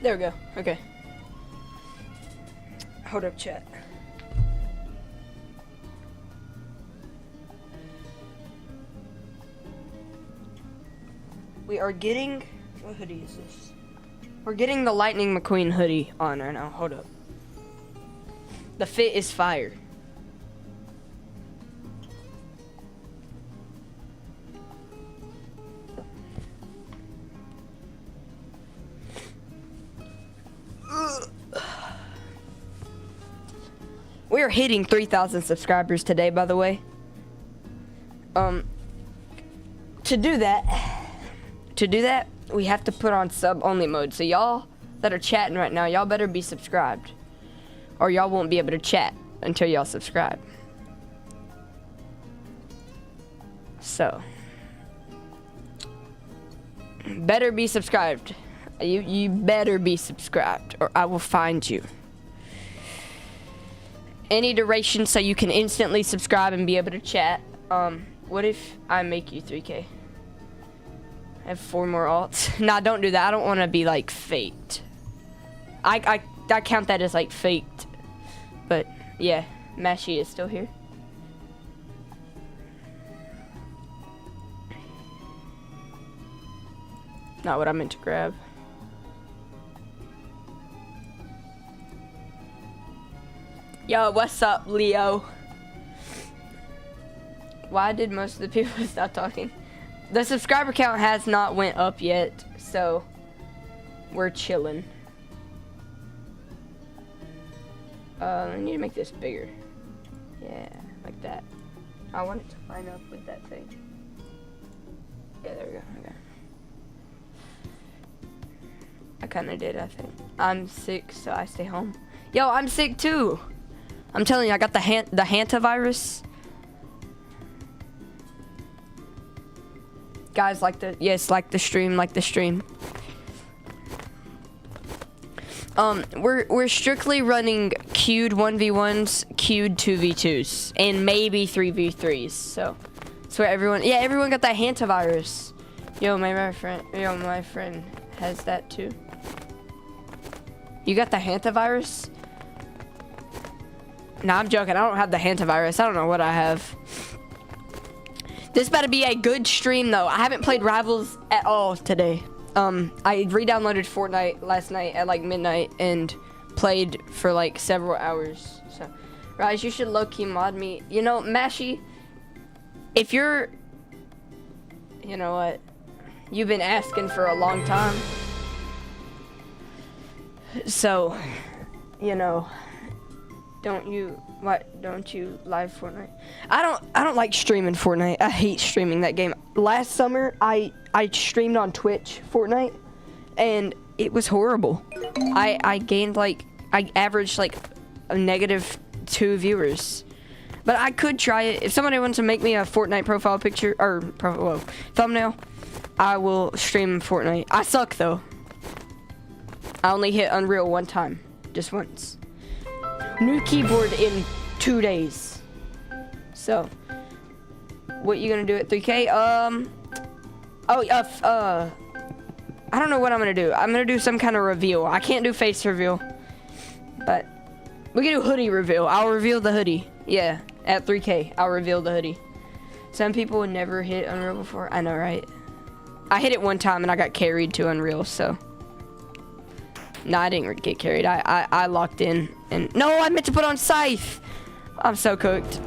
There we go. Okay. Hold up, chat. We are getting... What hoodie is this? We're getting the Lightning McQueen hoodie on right now. Hold up. The fit is fire. We are hitting 3,000 subscribers today, by the way. To do that, we have to put on sub-only mode. So y'all that are chatting right now, y'all better be subscribed, or y'all won't be able to chat until y'all subscribe. So, better be subscribed. You better be subscribed, or I will find you. Any duration so you can instantly subscribe and be able to chat. What if I make you 3K? I have 4 more alts. Nah, don't do that. I don't want to be like faked. I count that as like faked. But yeah, Mashy is still here. Not what I meant to grab. Yo, what's up, Leo? Why did most of the people stop talking? The subscriber count has not went up yet, so we're chilling. I need to make this bigger. Yeah, like that. I want it to line up with that thing. Yeah, there we go. Okay. I kind of did, I think. I'm sick, so I stay home. Yo, I'm sick too. I'm telling you, I got the hantavirus. Guys, like the stream. We're strictly running queued 1v1s, queued 2v2s, and maybe 3v3s. So that's where everyone got that hantavirus. My friend has that too. You got the hantavirus? Nah, I'm joking. I don't have the hantavirus. I don't know what I have. This better be a good stream, though. I haven't played Rivals at all today. I re-downloaded Fortnite last night at like midnight and played for like several hours. So, Rise, you should low-key mod me. You know, Mashy, if you're... You know what? You've been asking for a long time. So, you know... Don't you live Fortnite? I don't like streaming Fortnite. I hate streaming that game. Last summer I streamed on Twitch Fortnite and it was horrible. I averaged like a -2 viewers. But I could try it. If somebody wants to make me a Fortnite profile picture or thumbnail, I will stream Fortnite. I suck though. I only hit Unreal one time, just once. New keyboard in 2 days. So, what you gonna do at 3K? I don't know what I'm gonna do. I'm gonna do some kind of reveal. I can't do face reveal, but we can do hoodie reveal. I'll reveal the hoodie. Yeah, at 3K, I'll reveal the hoodie. Some people would never hit Unreal before. I know, right? I hit it one time and I got carried to Unreal, so. No, I didn't get carried. I locked in and no, I meant to put on Scythe. I'm so cooked.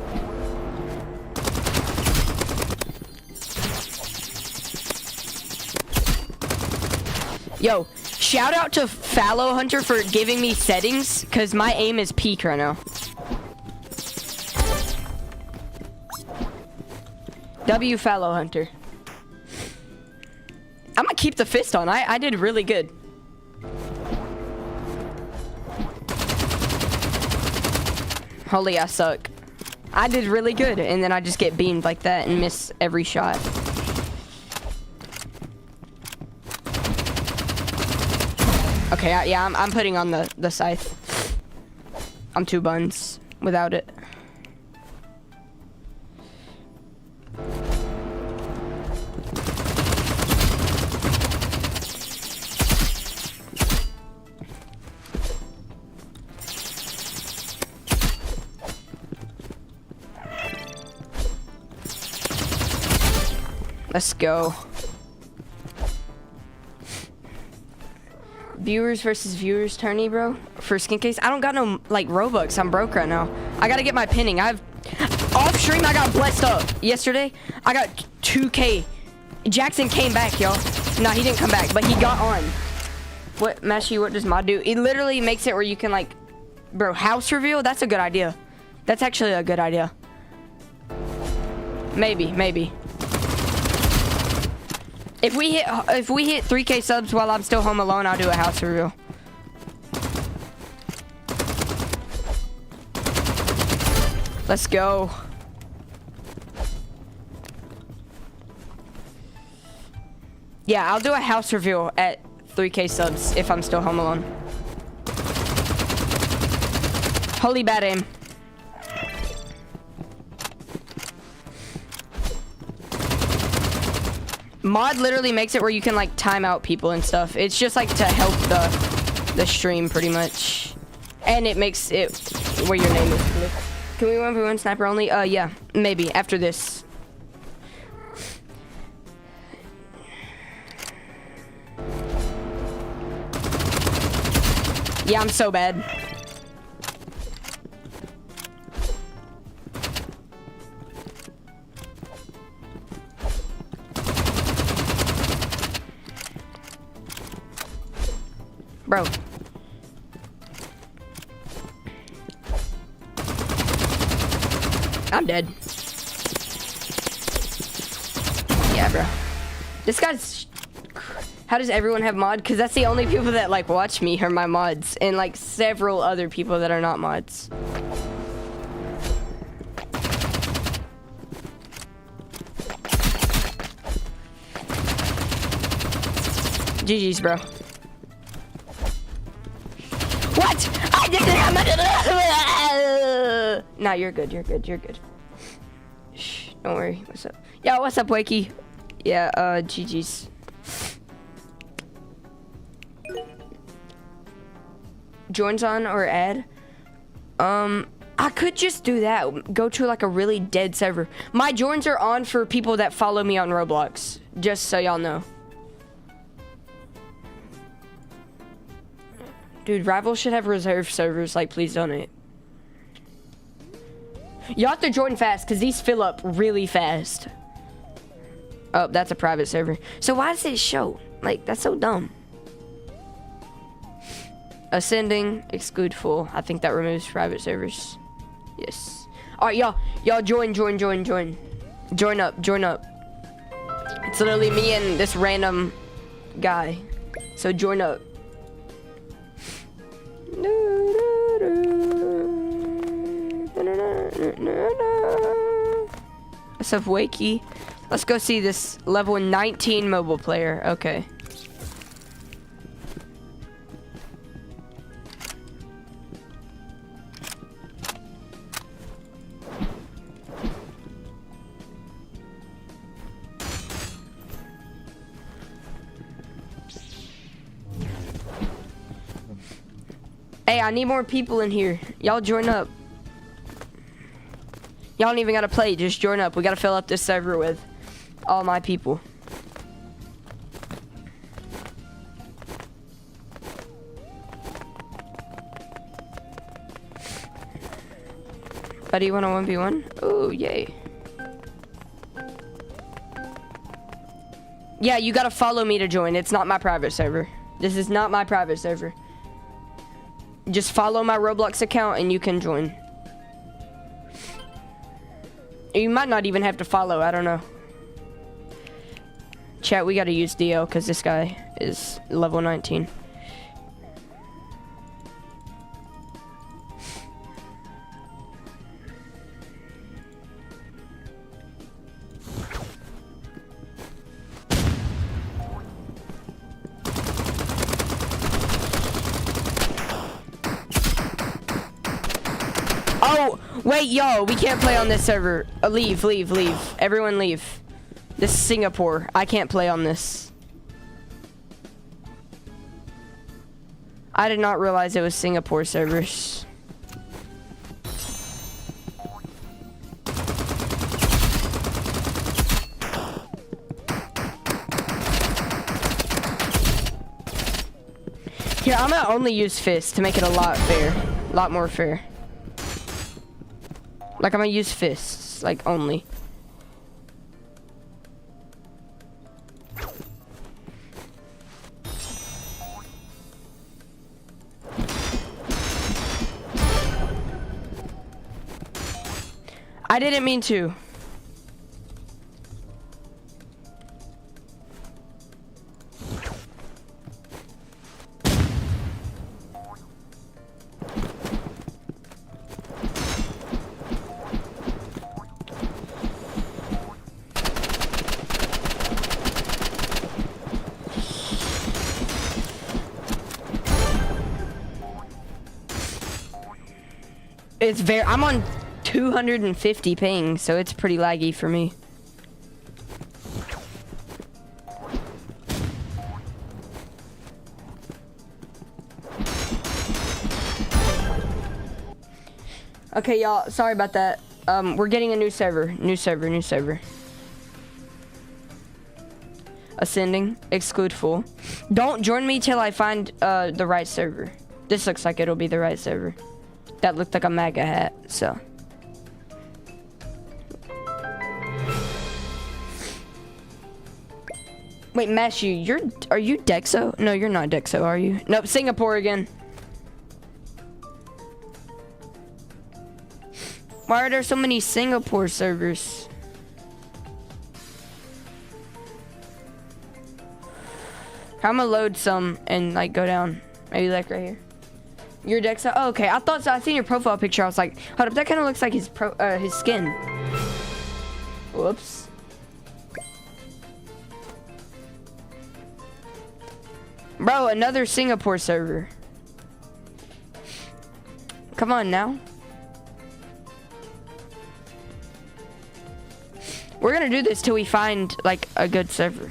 Yo, shout out to Fallow Hunter for giving me settings, cause my aim is peak right now. W Fallow Hunter. I'm gonna keep the fist on. I did really good. Holy, I suck. I did really good, and then I just get beamed like that and miss every shot. Okay, yeah, I'm putting on the scythe. I'm 2 buns without it. Let's go. Viewers versus viewers tourney, bro. For skin case. I don't got no, like, Robux. I'm broke right now. I gotta get my pinning. Off stream, I got blessed up. Yesterday, I got 2K. Jackson came back, y'all. Nah, he didn't come back, but he got on. What, Mashi, what does mod do? It literally makes it where you can, like, bro, house reveal? That's a good idea. That's actually a good idea. Maybe. If we hit 3K subs while I'm still home alone, I'll do a house reveal. Let's go. Yeah, I'll do a house reveal at 3K subs if I'm still home alone. Holy bad aim. Mod literally makes it where you can like time out people and stuff. It's just like to help the stream pretty much. And it makes it where your name is blue. Can we 1v1 sniper only? Yeah, maybe after this. Yeah, I'm so bad. Bro. I'm dead. Yeah, bro. This guy's... How does everyone have mod? Because that's the only people that, like, watch me are my mods. And, like, several other people that are not mods. GG's, bro. What? I did it! Nah, you're good. Shh, don't worry. What's up? Yo, what's up, Wakey? Yeah, GG's. Joins on or add? I could just do that. Go to like a really dead server. My joins are on for people that follow me on Roblox. Just so y'all know. Dude, Rival should have reserved servers. Like, please donate. You have to join fast because these fill up really fast. Oh, that's a private server. So why does it show? Like, that's so dumb. Ascending, exclude full. I think that removes private servers. Yes. All right, y'all. Y'all join. Join up. It's literally me and this random guy. So join up. What's up, Wakey? Let's go see this level 19 mobile player. Okay. Hey, I need more people in here. Y'all join up. Y'all don't even gotta play, just join up. We gotta fill up this server with all my people. Buddy, you want a 1v1? Oh, yay. Yeah, you gotta follow me to join. It's not my private server. This is not my private server. Just follow my Roblox account and you can join. You might not even have to follow, I don't know. Chat, we gotta use DL because this guy is level 19. Wait, yo, we can't play on this server. Leave. Everyone leave. This is Singapore. I can't play on this. I did not realize it was Singapore servers. Here, I'm gonna only use fists to make it a lot more fair. Like, I'm gonna use fists, like, only. I didn't mean to. It's I'm on 250 ping, so it's pretty laggy for me. Okay, y'all, sorry about that. We're getting a new server. New server. Ascending, exclude full. Don't join me till I find the right server. This looks like it'll be the right server. That looked like a MAGA hat, so. Wait, Mashu, are you Dexo? No, you're not Dexo, are you? Nope, Singapore again. Why are there so many Singapore servers? I'm gonna load some and like go down. Maybe like right here. You're Dexo? Oh, okay. I thought so. I seen your profile picture. I was like, hold up, that kind of looks like his skin. Whoops. Bro, another Singapore server. Come on now. We're gonna do this till we find like a good server.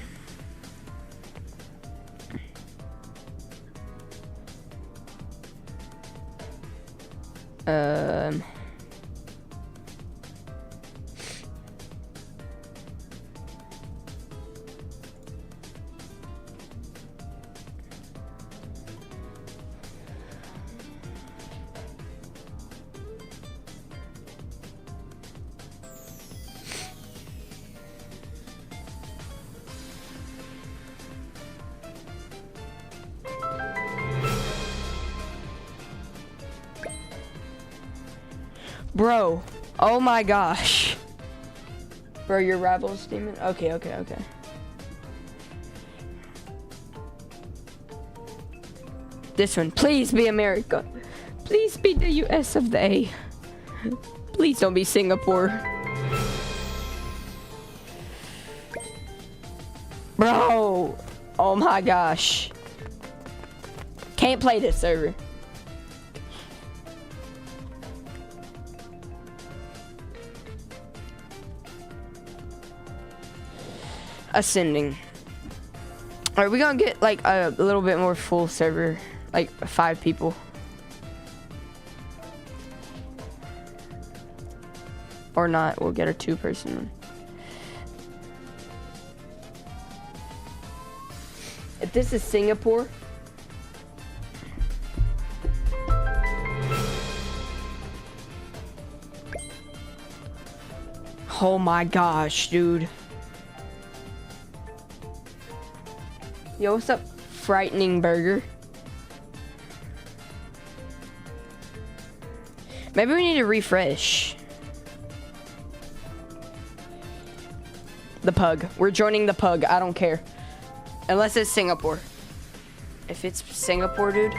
Bro, oh my gosh. Bro, your Rivals demon? Okay. This one, please be America. Please be the US of the A. Please don't be Singapore. Bro, oh my gosh. Can't play this server. Ascending. Alright, we're gonna get like a little bit more full server, like 5 people. Or not, we'll get a 2-person one. If this is Singapore, oh my gosh, dude. Yo, what's up, Frightening Burger? Maybe we need to refresh. The pug. We're joining the pug. I don't care. Unless it's Singapore. If it's Singapore, dude.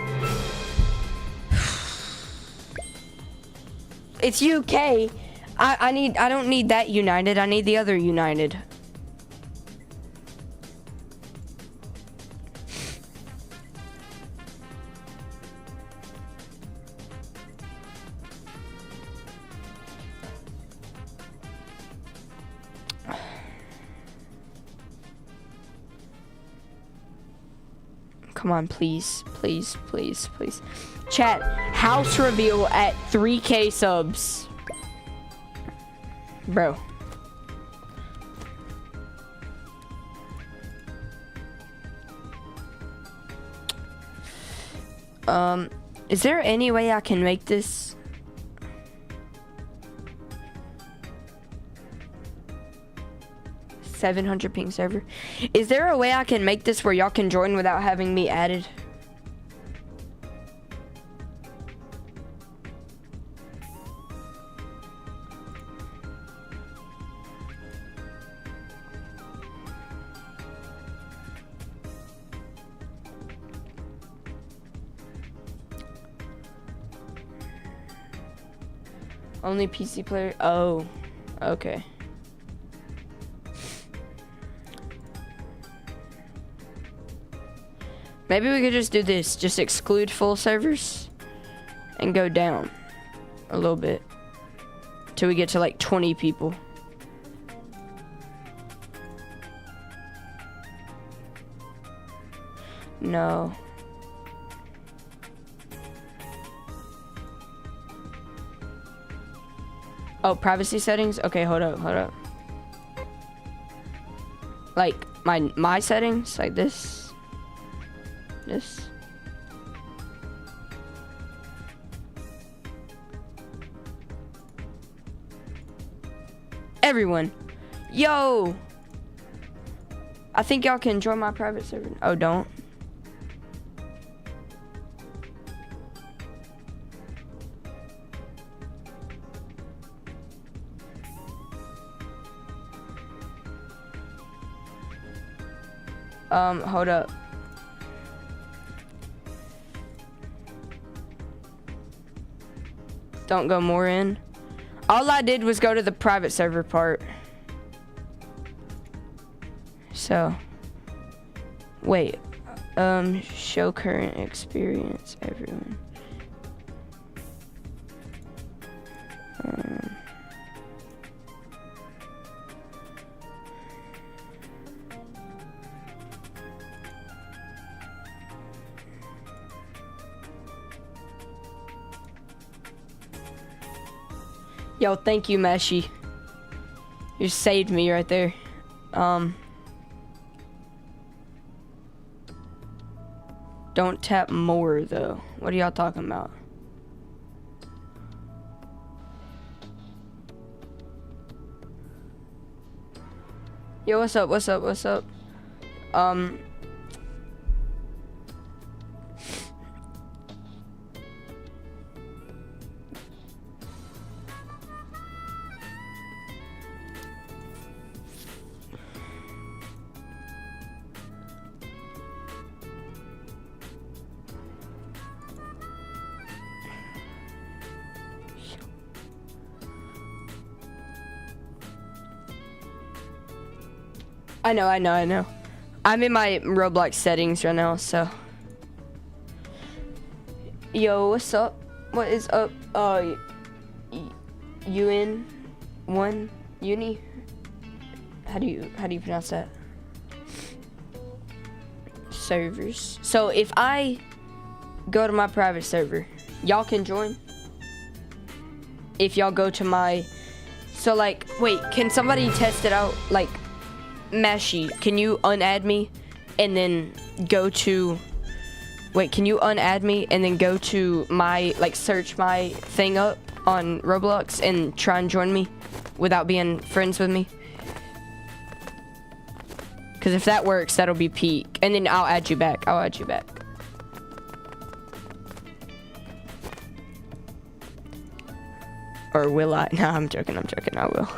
It's UK. I don't need that United. I need the other United. Come on, please, please, please, please. Chat, house reveal at 3K subs. Bro. Is there any way I can make this? $700 ping server. Is there a way I can make this where y'all can join without having me added? Only PC player? Oh, okay. Maybe we could just do this. Just exclude full servers and go down a little bit till we get to like 20 people. No. Oh, privacy settings? Okay, hold up. Like my settings, like this. Everyone. Yo. I think y'all can join my private server. Oh, don't. Hold up. Don't go more in. All I did was go to the private server part. So, wait. Show current experience, everyone. Yo, thank you, Meshi. You saved me right there. Don't tap more, though. What are y'all talking about? Yo, what's up? I know. I'm in my Roblox settings right now, so. Yo, what's up? What is up? UN1 Uni? How do you pronounce that? Servers. So if I go to my private server, y'all can join. If y'all go to my, so like, wait, can somebody test it out? Like, Meshi, can you unadd me and then go to, wait, can you unadd me and then go to my, like, search my thing up on Roblox and try and join me without being friends with me? Because if that works, that'll be peak. And then I'll add you back. Or will I? No, I'm joking. I will.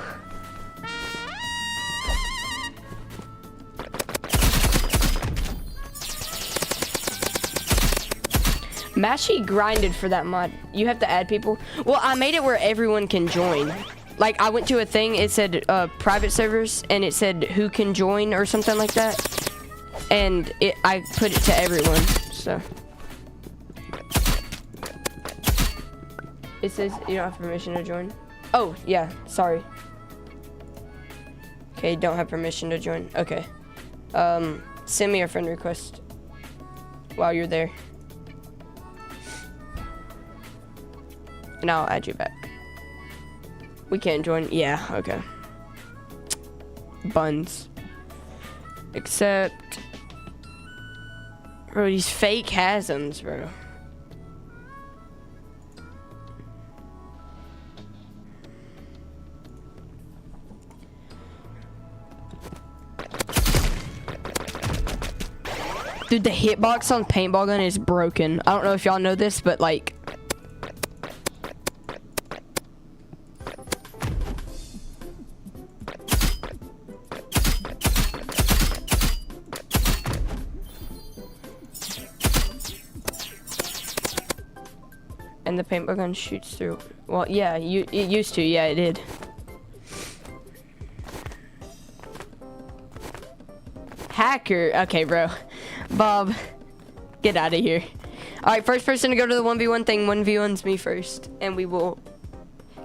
Mashi grinded for that mod. You have to add people. Well, I made it where everyone can join. Like, I went to a thing, it said private servers, and it said who can join or something like that. And I put it to everyone, so. It says you don't have permission to join. Oh, yeah, sorry. Okay, don't have permission to join. Okay. Send me a friend request. while you're there. And I'll add you back. We can't join. Yeah, okay. Buns. Except, bro, these fake chasms, bro. Dude, the hitbox on paintball gun is broken. I don't know if y'all know this, but like, and the paintball gun shoots through. Well, yeah, it used to. Yeah, it did. Hacker. Okay, bro. Bob, get out of here. All right, first person to go to the 1v1 thing. 1v1's me first, and we will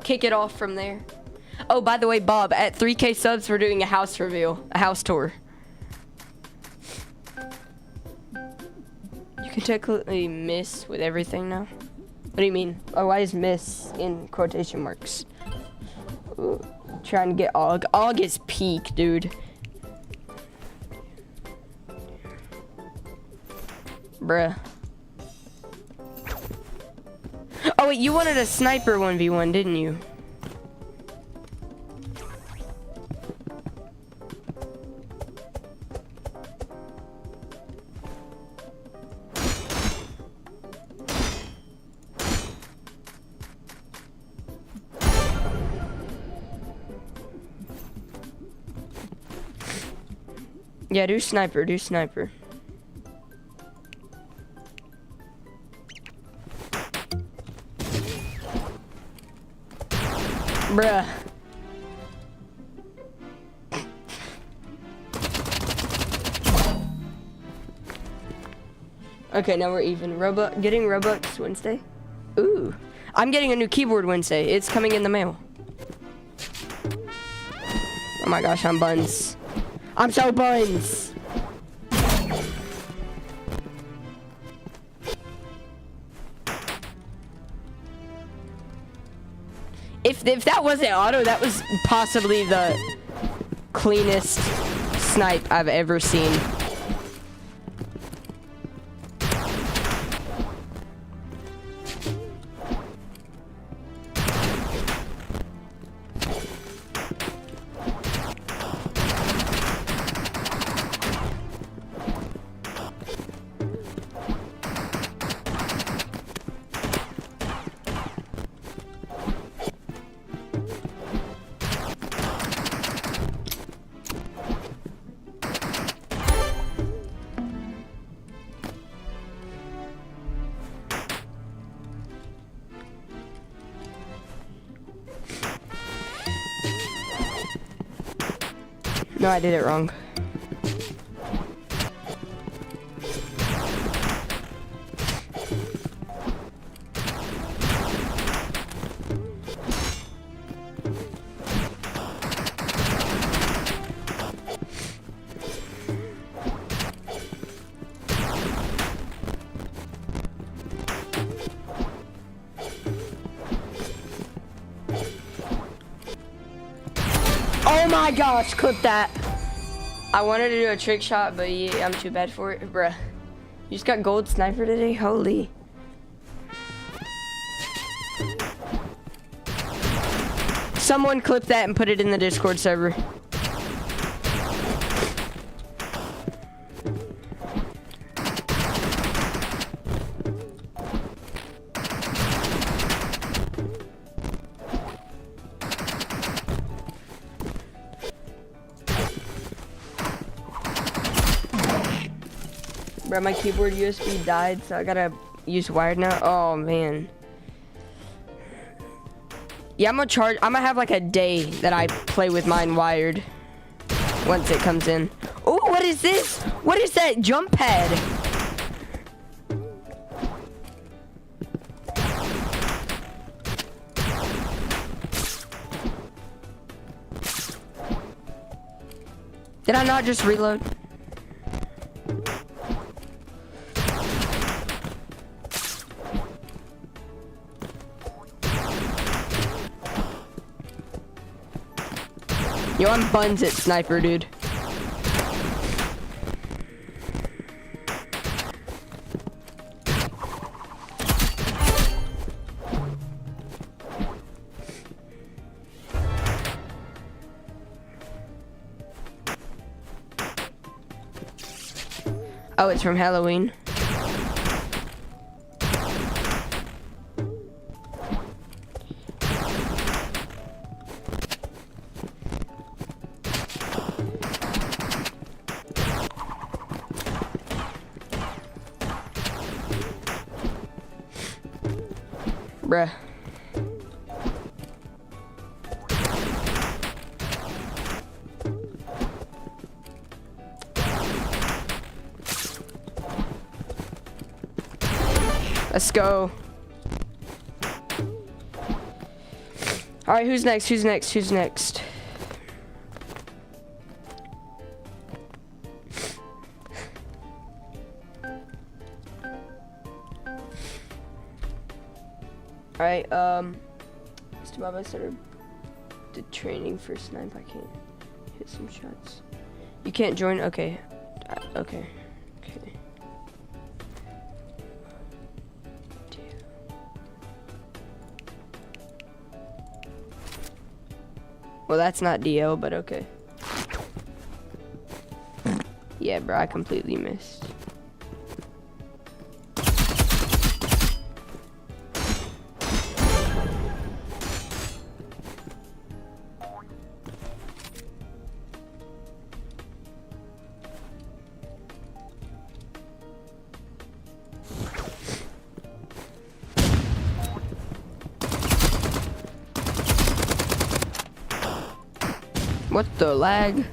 kick it off from there. Oh, by the way, Bob, at 3K subs, we're doing a house reveal, a house tour. You can technically miss with everything now. What do you mean? Oh, why is miss in quotation marks? Ooh, trying to get Og. Og is peak, dude. Bruh. Oh wait, you wanted a sniper 1v1, didn't you? Yeah, do sniper, do sniper. Bruh. Okay, now we're even. Getting Roblox Wednesday? Ooh. I'm getting a new keyboard Wednesday. It's coming in the mail. Oh my gosh, I'm buns. I'm so buns. If that wasn't auto, that was possibly the cleanest snipe I've ever seen. No, I did it wrong. Oh my gosh, clip that. I wanted to do a trick shot, but yeah, I'm too bad for it. Bruh. You just got gold sniper today? Holy. Someone clip that and put it in the Discord server. Bro, my keyboard USB died, so I gotta use wired now. Oh man. Yeah, I'm gonna have like a day that I play with mine wired once it comes in. Oh, what is this? What is that jump pad? Did I not just reload? Yo, I'm buns at sniper, dude. Oh, it's from Halloween. Bruh. Let's go. All right, who's next? Who's next? Who's next? All right, Mr. Bob, I started the training for snipe. I can't hit some shots. You can't join? Okay. Okay. Okay. Well, that's not DL, but okay. Yeah, bro, I completely missed. What the lag?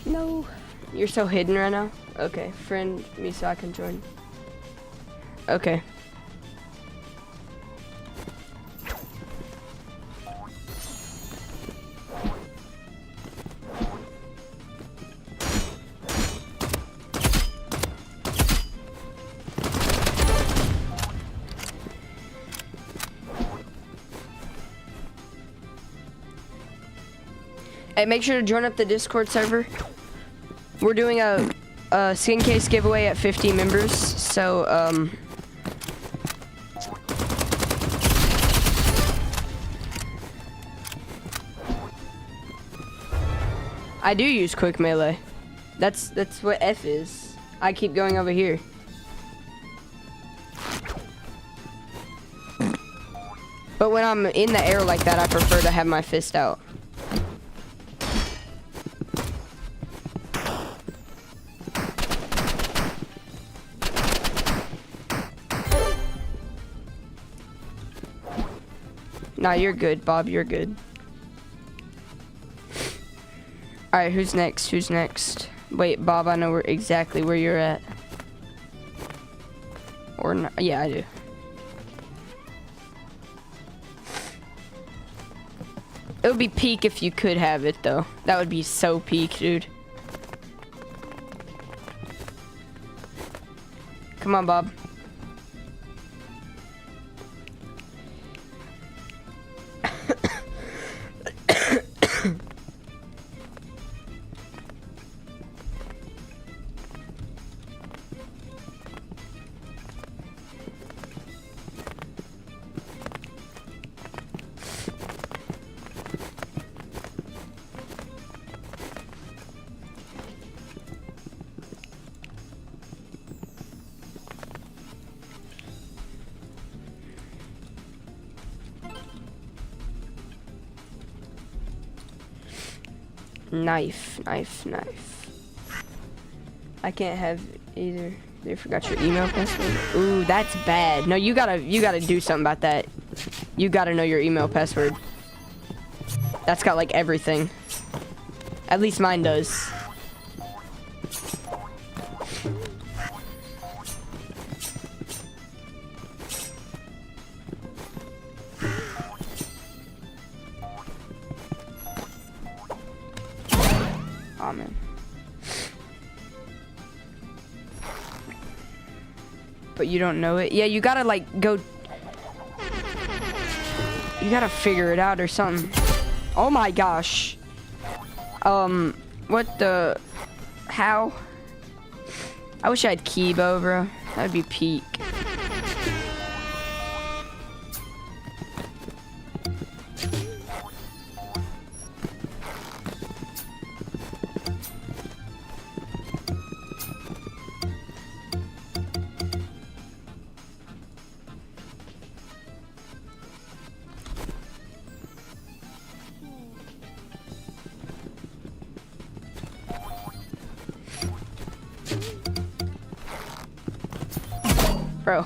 No. You're so hidden right now? Okay, friend me so I can join. Okay. Hey, make sure to join up the Discord server. We're doing a skin case giveaway at 50 members, so I do use quick melee. That's what F is. I keep going over here. But when I'm in the air like that, I prefer to have my fist out. Nah, you're good, Bob. You're good. All right, who's next? Who's next? Wait, Bob, I know exactly where you're at. Or not? Yeah, I do. It would be peak if you could have it, though. That would be so peak, dude. Come on, Bob. Knife. I can't have either. You forgot your email password. Ooh, that's bad. No, you gotta do something about that. You gotta know your email password. That's got like everything. At least mine does. Oh man. But you don't know it? Yeah, you gotta like go. You gotta figure it out or something. Oh my gosh. What the? How? I wish I had Kibo, bro. That'd be peak. Bro,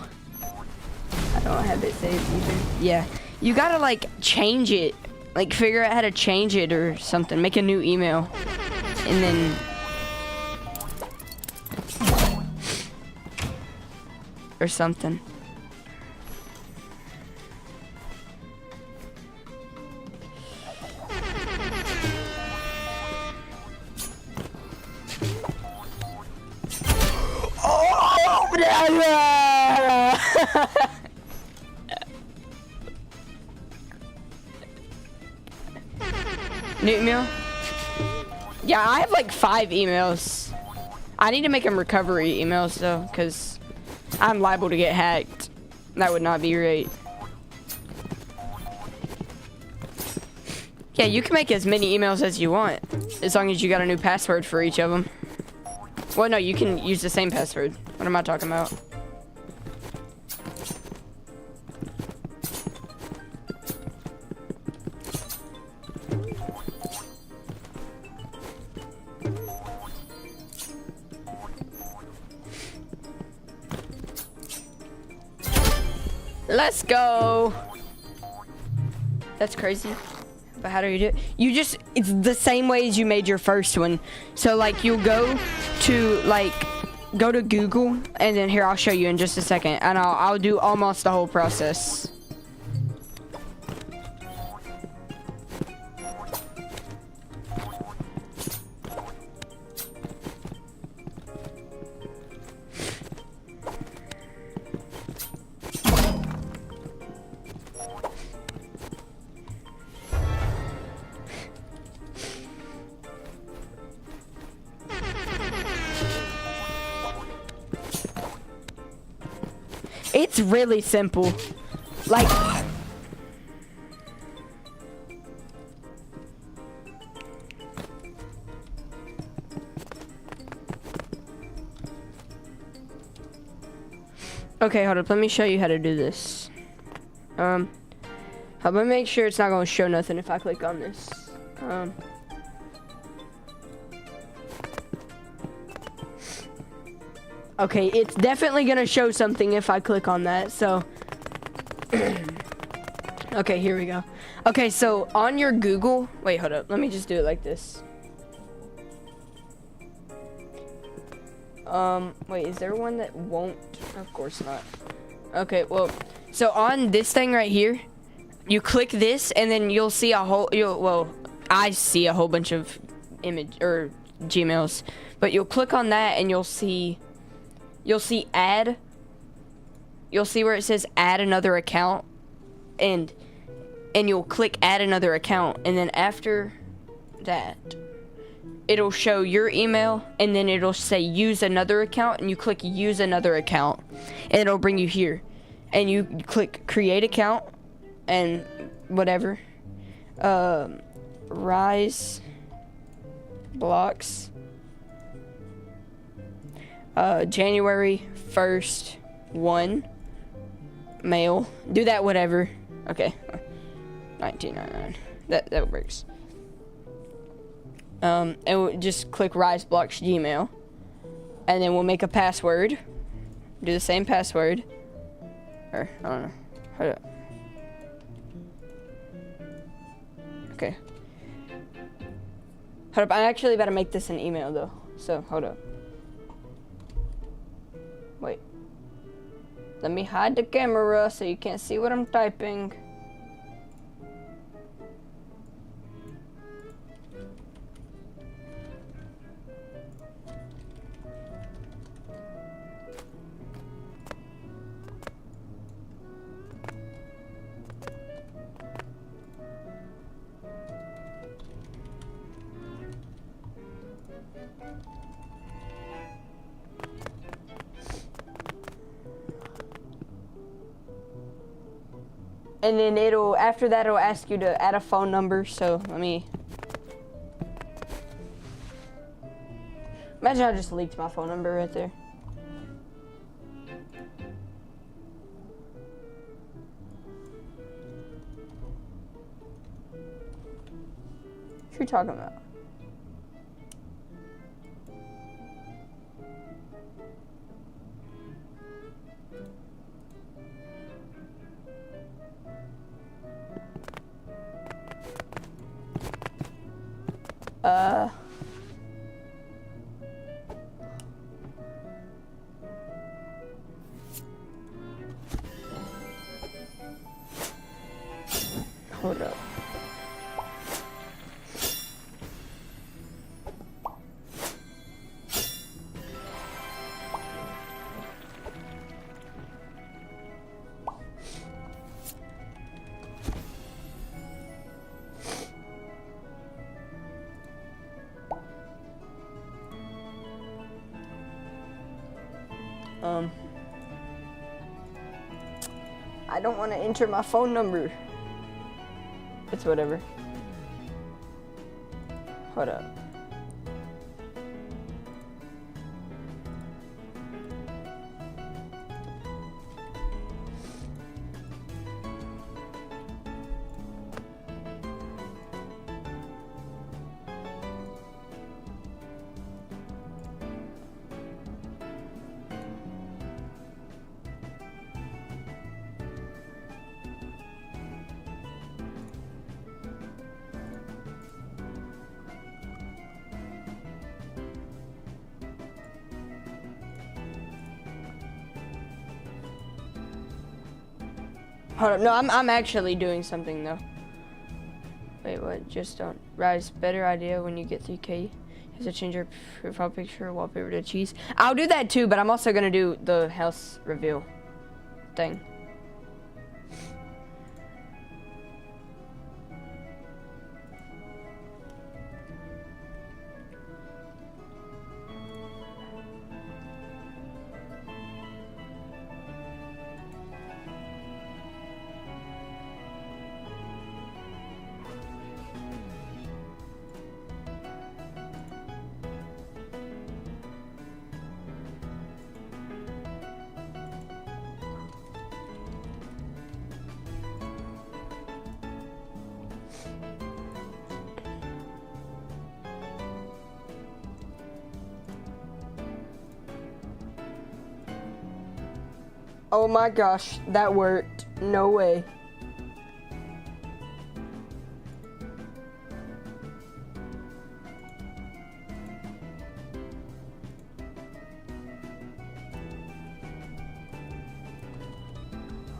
I don't have it saved either. Yeah, you gotta like change it, like figure out how to change it or something. Make a new email, and then or something. New email? Yeah, I have like 5 emails. I need to make them recovery emails though, because I'm liable to get hacked. That would not be right. Yeah, you can make as many emails as you want, as long as you got a new password for each of them. Well, no, you can use the same password. What am I talking about? Let's go. That's crazy. But how do you do it? You just, it's the same way as you made your first one. So like you'll go to Google, and then here, I'll show you in just a second, and I'll do almost the whole process. It's really simple. Like, okay, hold up. Let me show you how to do this. Let me make sure it's not going to show nothing if I click on this. Okay, it's definitely gonna show something if I click on that, so. Okay, here we go. Okay, so on your Google, wait, hold up. Let me just do it like this. Wait, is there one that won't? Of course not. Okay, well, so on this thing right here, you click this, and then you'll see a whole, well, I see a whole bunch of Gmails, but you'll click on that, and you'll see add. You'll see where it says add another account, and you'll click add another account, and then after that it'll show your email, and then it'll say use another account, and you click use another account, and it'll bring you here, and you click create account and whatever. Rise blocks. January 1st, 1, mail. Do that, whatever. Okay. 1999. That works. And we'll just click Riseblock's Gmail. And then we'll make a password. Do the same password. Or, I don't know. Hold up. Okay. Hold up, I'm actually about to make this an email though. So, hold up. Wait. Let me hide the camera so you can't see what I'm typing. And then after that, it'll ask you to add a phone number. So let me. Imagine I just leaked my phone number right there. What you talking about? Hold up. I don't want to enter my phone number. It's whatever. Hold up. Hold up, no, I'm actually doing something though. Wait, what? Just don't. Rise, better idea when you get 3K. You have to change your profile picture, wallpaper to cheese. I'll do that too, but I'm also gonna do the house reveal thing. Oh my gosh, that worked. No way.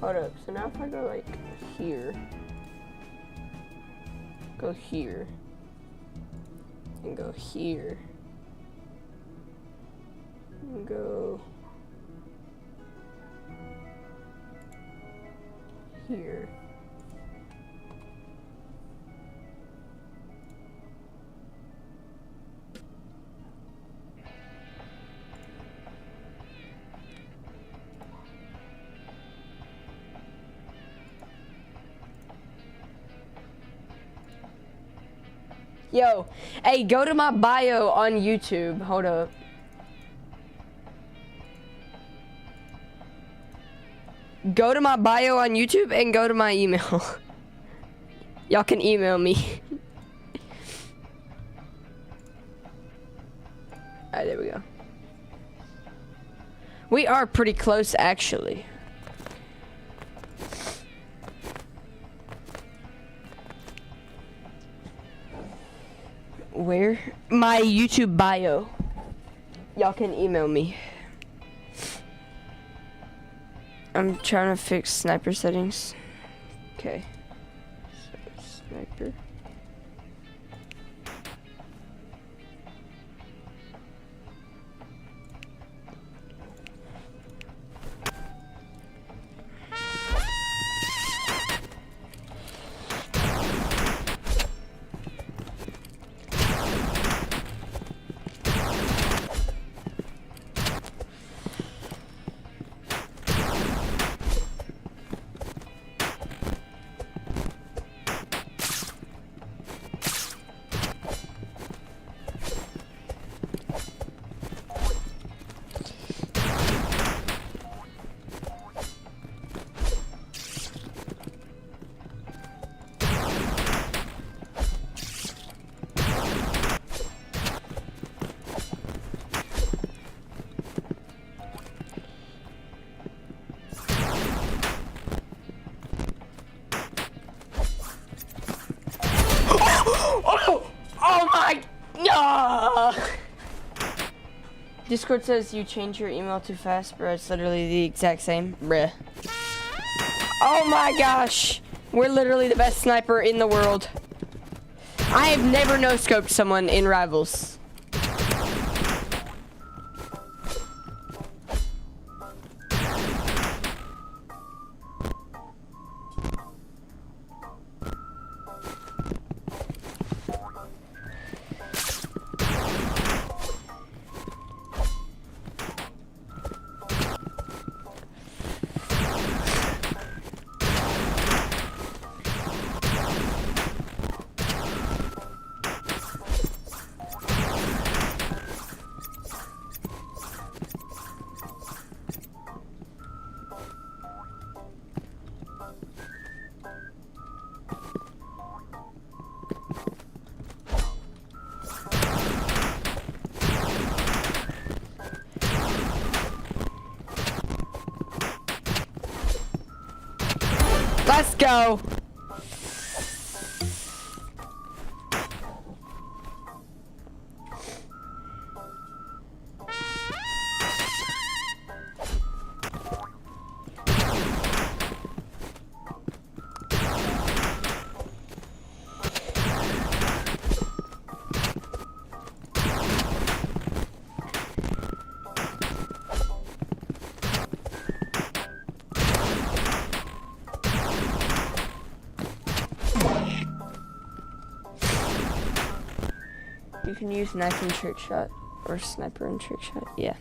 Hold up, so now if I go like here, go here, and go here, and go here. Yo, hey, go to my bio on YouTube. Hold up. Go to my bio on YouTube and go to my email. Y'all can email me. Alright, there we go. We are pretty close, actually. Where? My YouTube bio. Y'all can email me. I'm trying to fix sniper settings. Okay. So, sniper. Oh my, no! Discord says you change your email too fast, bro. It's literally the exact same, bruh. Oh my gosh, we're literally the best sniper in the world. I have never no-scoped someone in Rivals. Let's go. You can use knife and trick shot, or sniper and trick shot, yeah.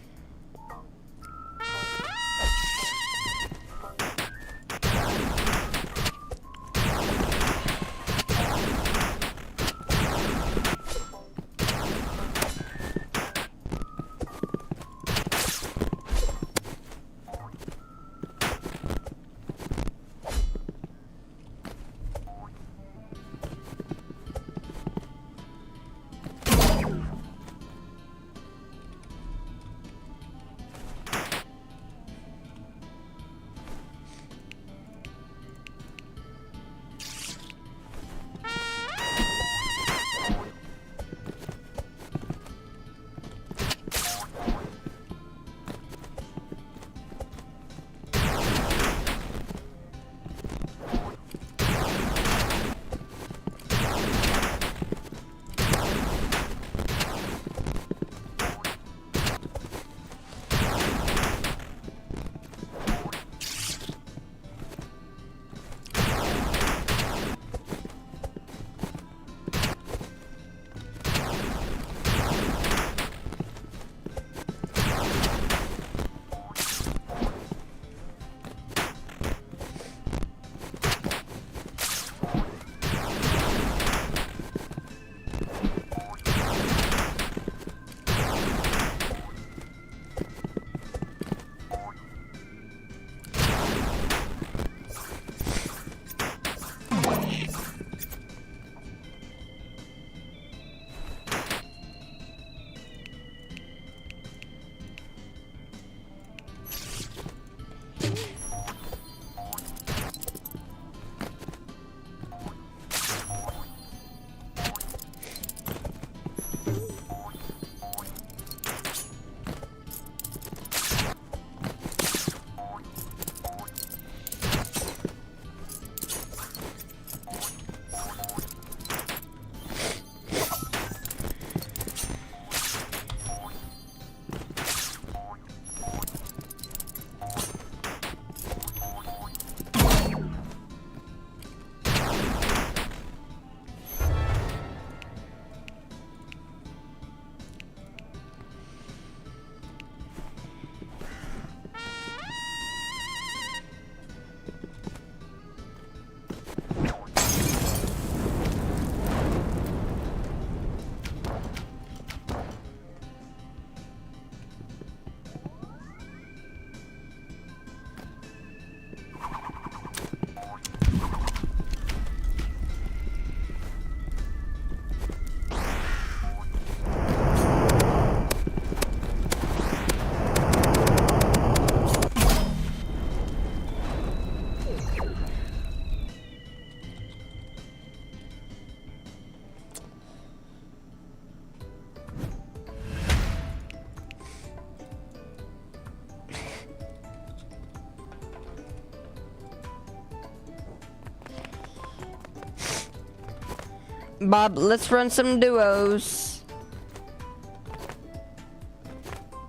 Bob, let's run some duos.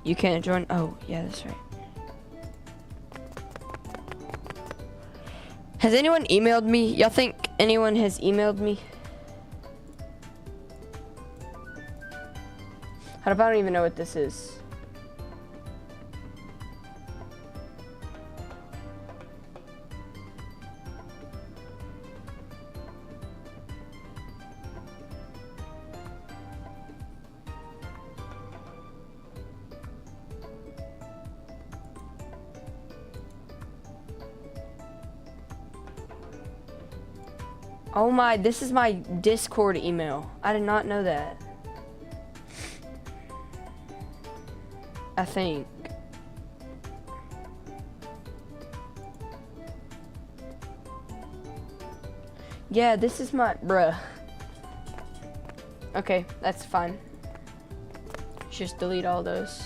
You can't join. Oh, yeah, that's right. Has anyone emailed me? Y'all think anyone has emailed me? I don't even know what this is. Oh my, this is my Discord email. I did not know that. I think. Yeah, this is my, bruh. Okay, that's fine. Just delete all those.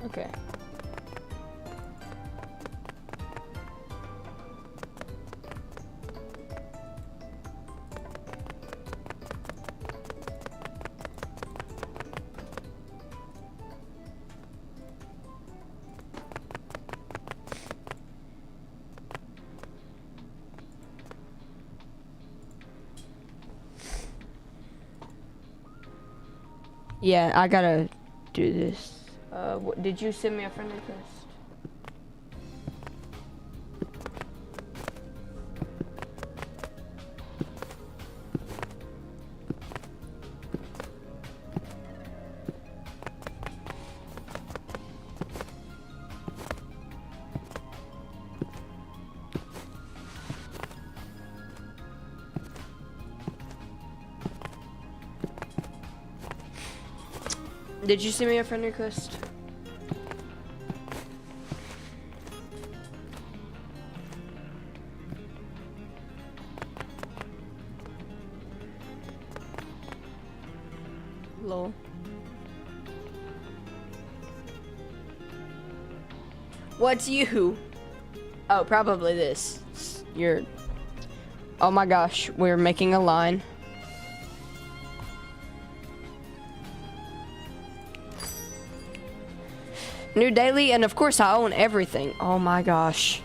Okay. Yeah, I gotta do this. Did you send me a friend request? Did you send me a friend request? Lol. What's you? Oh, probably this. You're. Oh my gosh, we're making a line. New daily, and of course I own everything. Oh my gosh.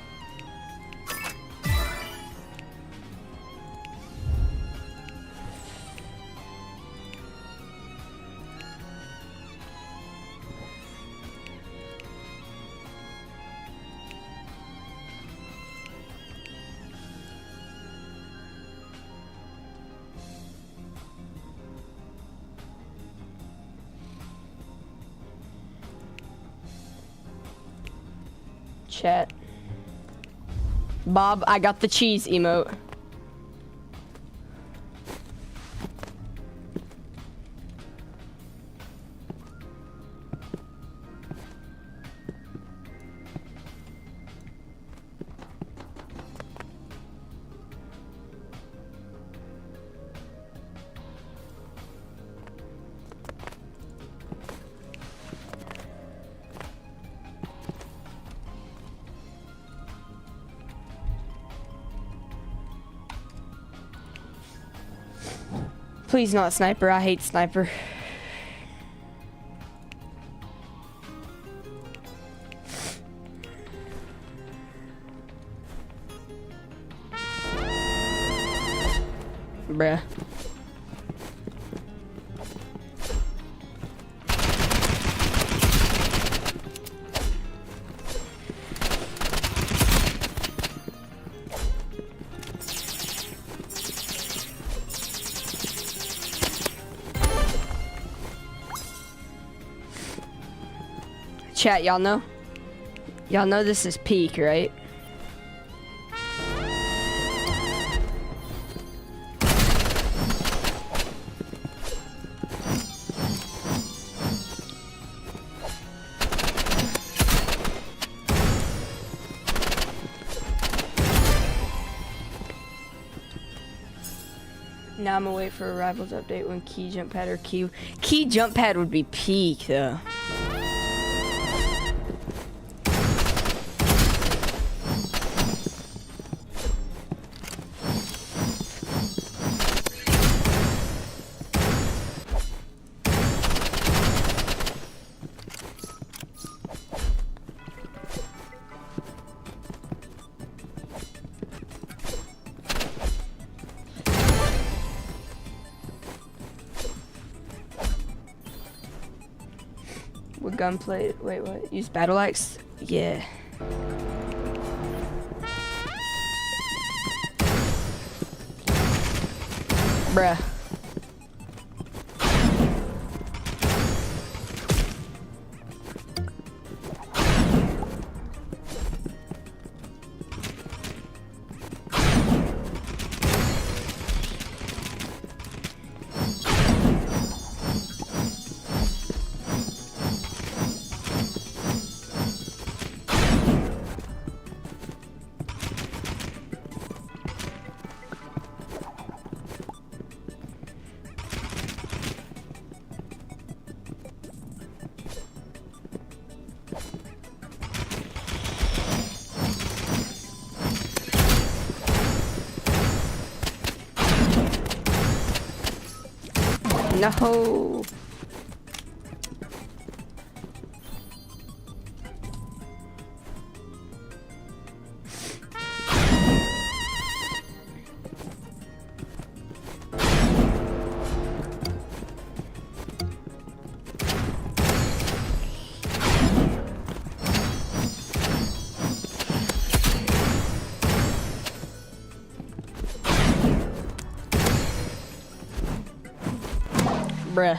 Chat. Bob, I got the cheese emote. Please not sniper. I hate sniper. Bruh. Chat, y'all know? Y'all know this is peak, right? Now I'm gonna wait for a Rivals update when key jump pad or key jump pad would be peak though. With gunplay, wait, what? Use battle axe? Yeah. Bruh. No. Bruh.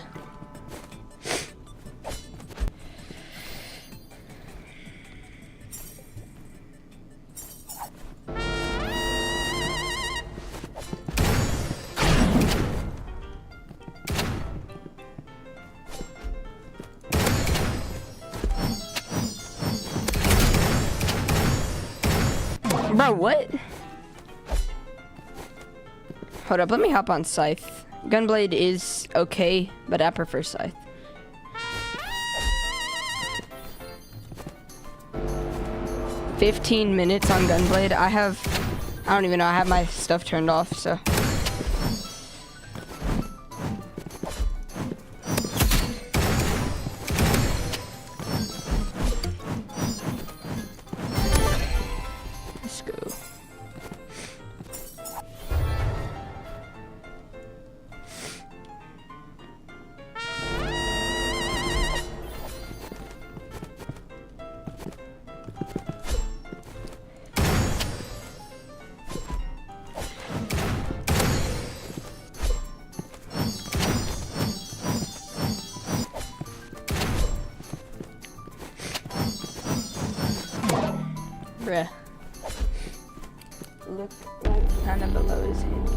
Bro, what? Hold up, let me hop on Scythe. Gunblade is okay, but I prefer Scythe. "15 minutes on Gunblade. I don't even know, I have my stuff turned off, so. Let's go. Bruh. Look like kind of below his hand.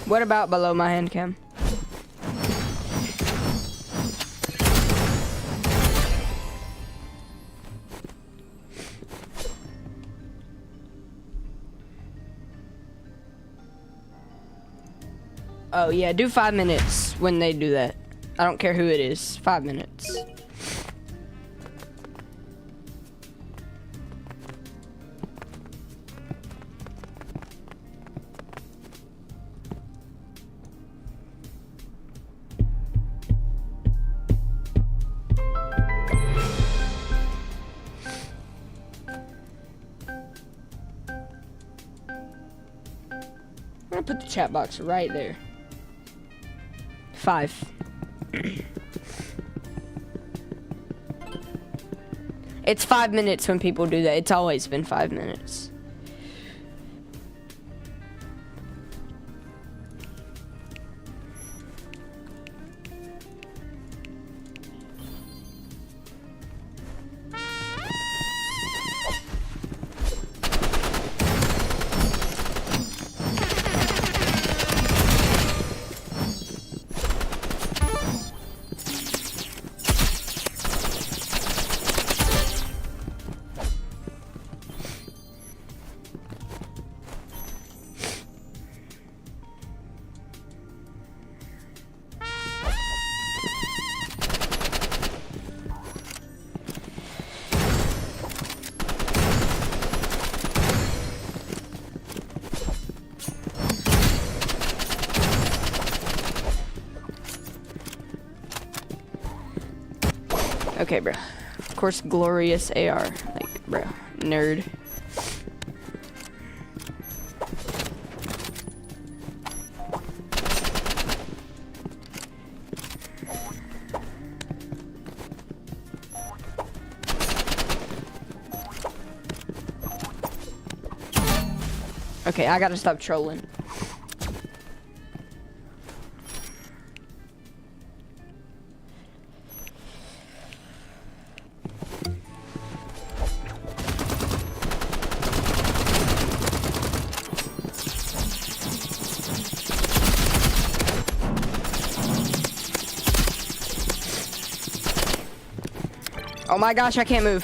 What about below my hand cam? Oh yeah, do 5 minutes when they do that. I don't care who it is. 5 minutes. I'm gonna put the chat box right there. 5. It's 5 minutes when people do that. It's always been 5 minutes. Okay, bro. Of course, glorious AR. Like, bro, nerd. Okay, I gotta stop trolling. Oh my gosh, I can't move.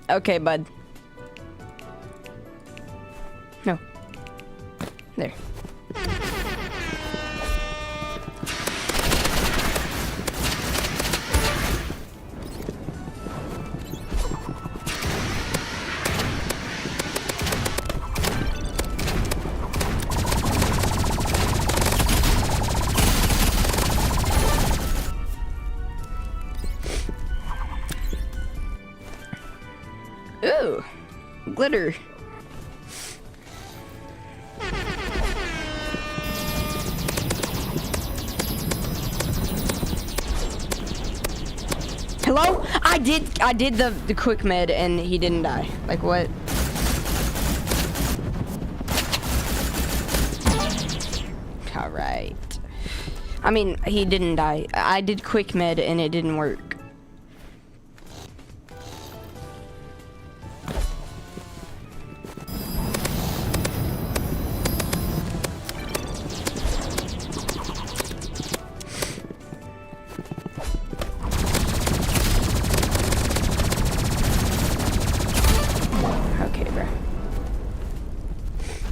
Okay, bud. No. There. Ooh, glitter. Hello? I did the quick med and he didn't die. Like what? All right. I mean, he didn't die. I did quick med and it didn't work.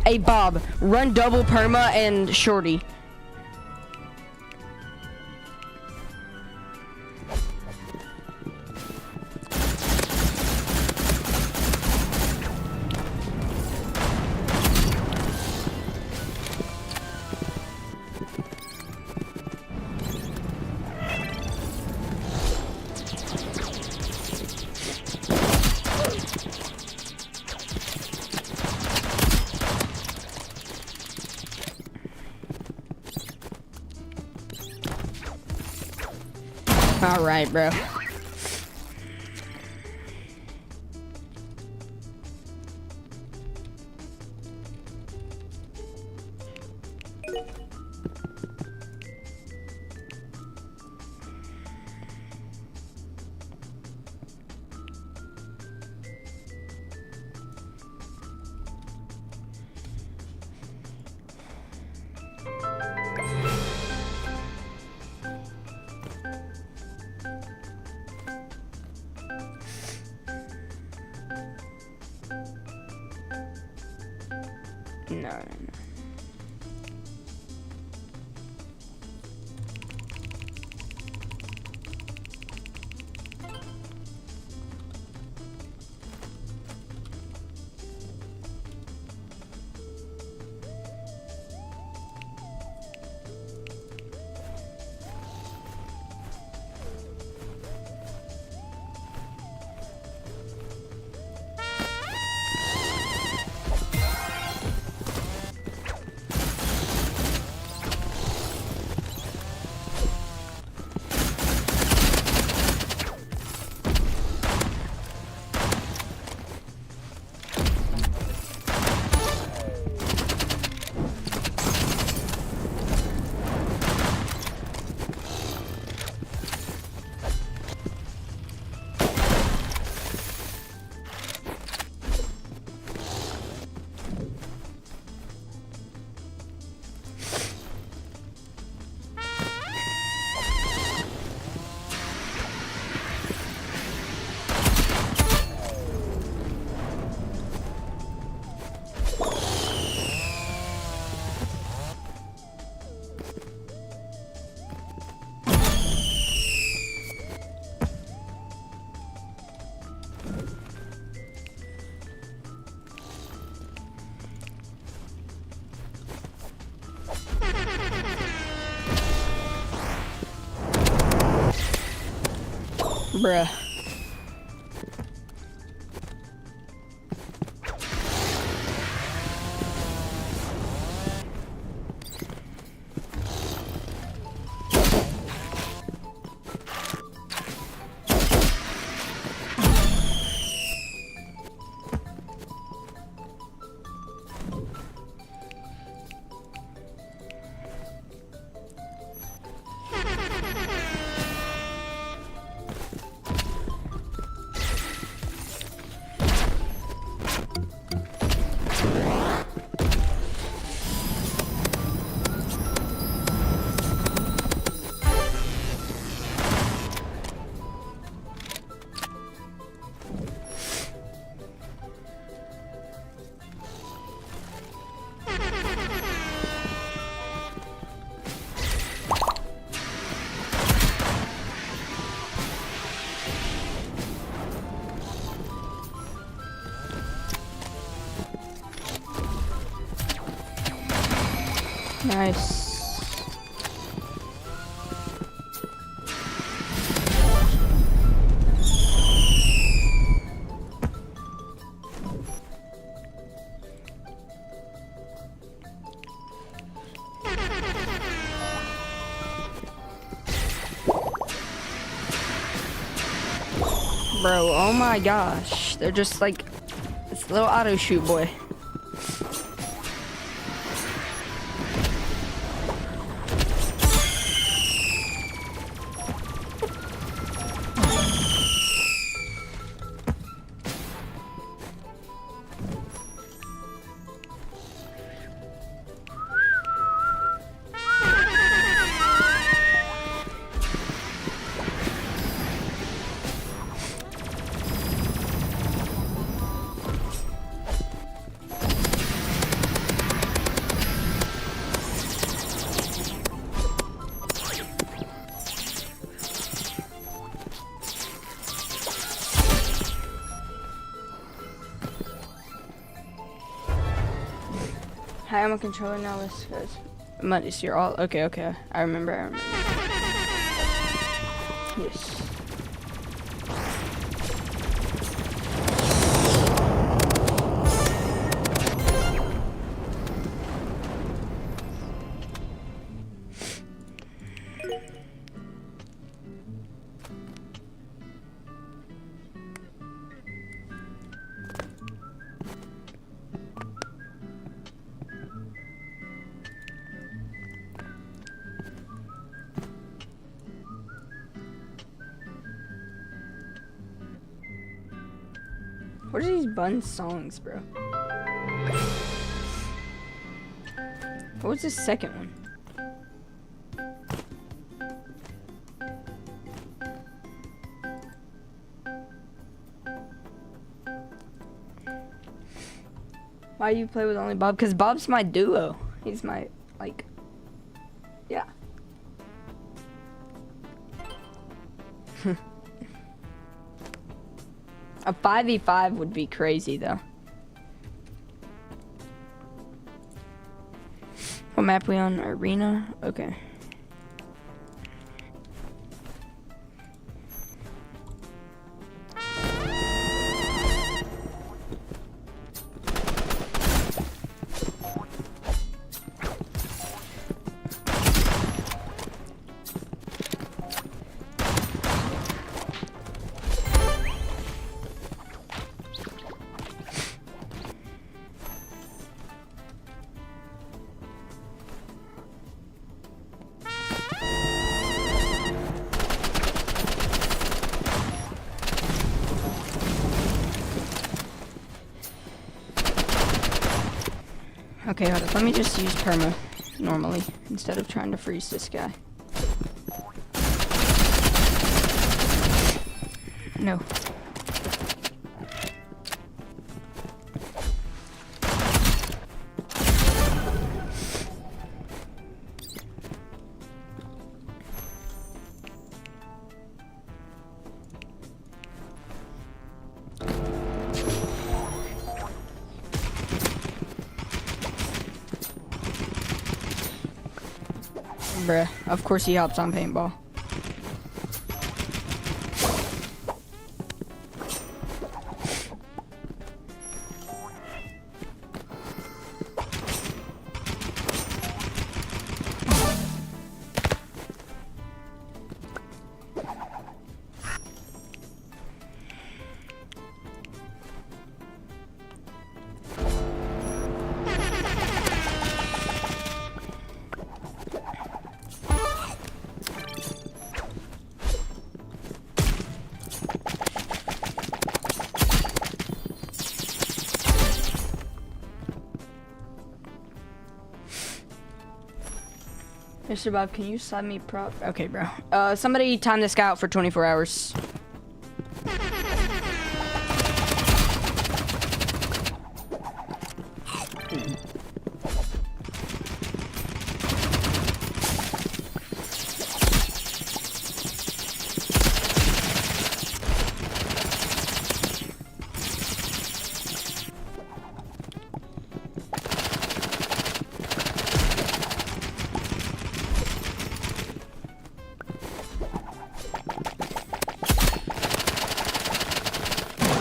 Hey Bob, run double perma and shorty. All right, bro. No. Bruh. Nice. Bro, oh my gosh. They're just like this little auto shoot boy. Hi, I'm a controller now. This goes. Muddies, you're all okay. Okay, I remember. Yes. What are these Bun songs, bro? What was the second one? Why do you play with only Bob? Because Bob's my duo. He's my, like, yeah. A 5v5 would be crazy, though. What map we on? Arena? Okay. Okay, hold up. Let me just use perma normally instead of trying to freeze this guy. No. Bruh, of course he hops on paintball. Mr. Bob, can you slide me prop? Okay, bro. Somebody time this guy out for 24 hours.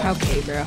Okay, bro.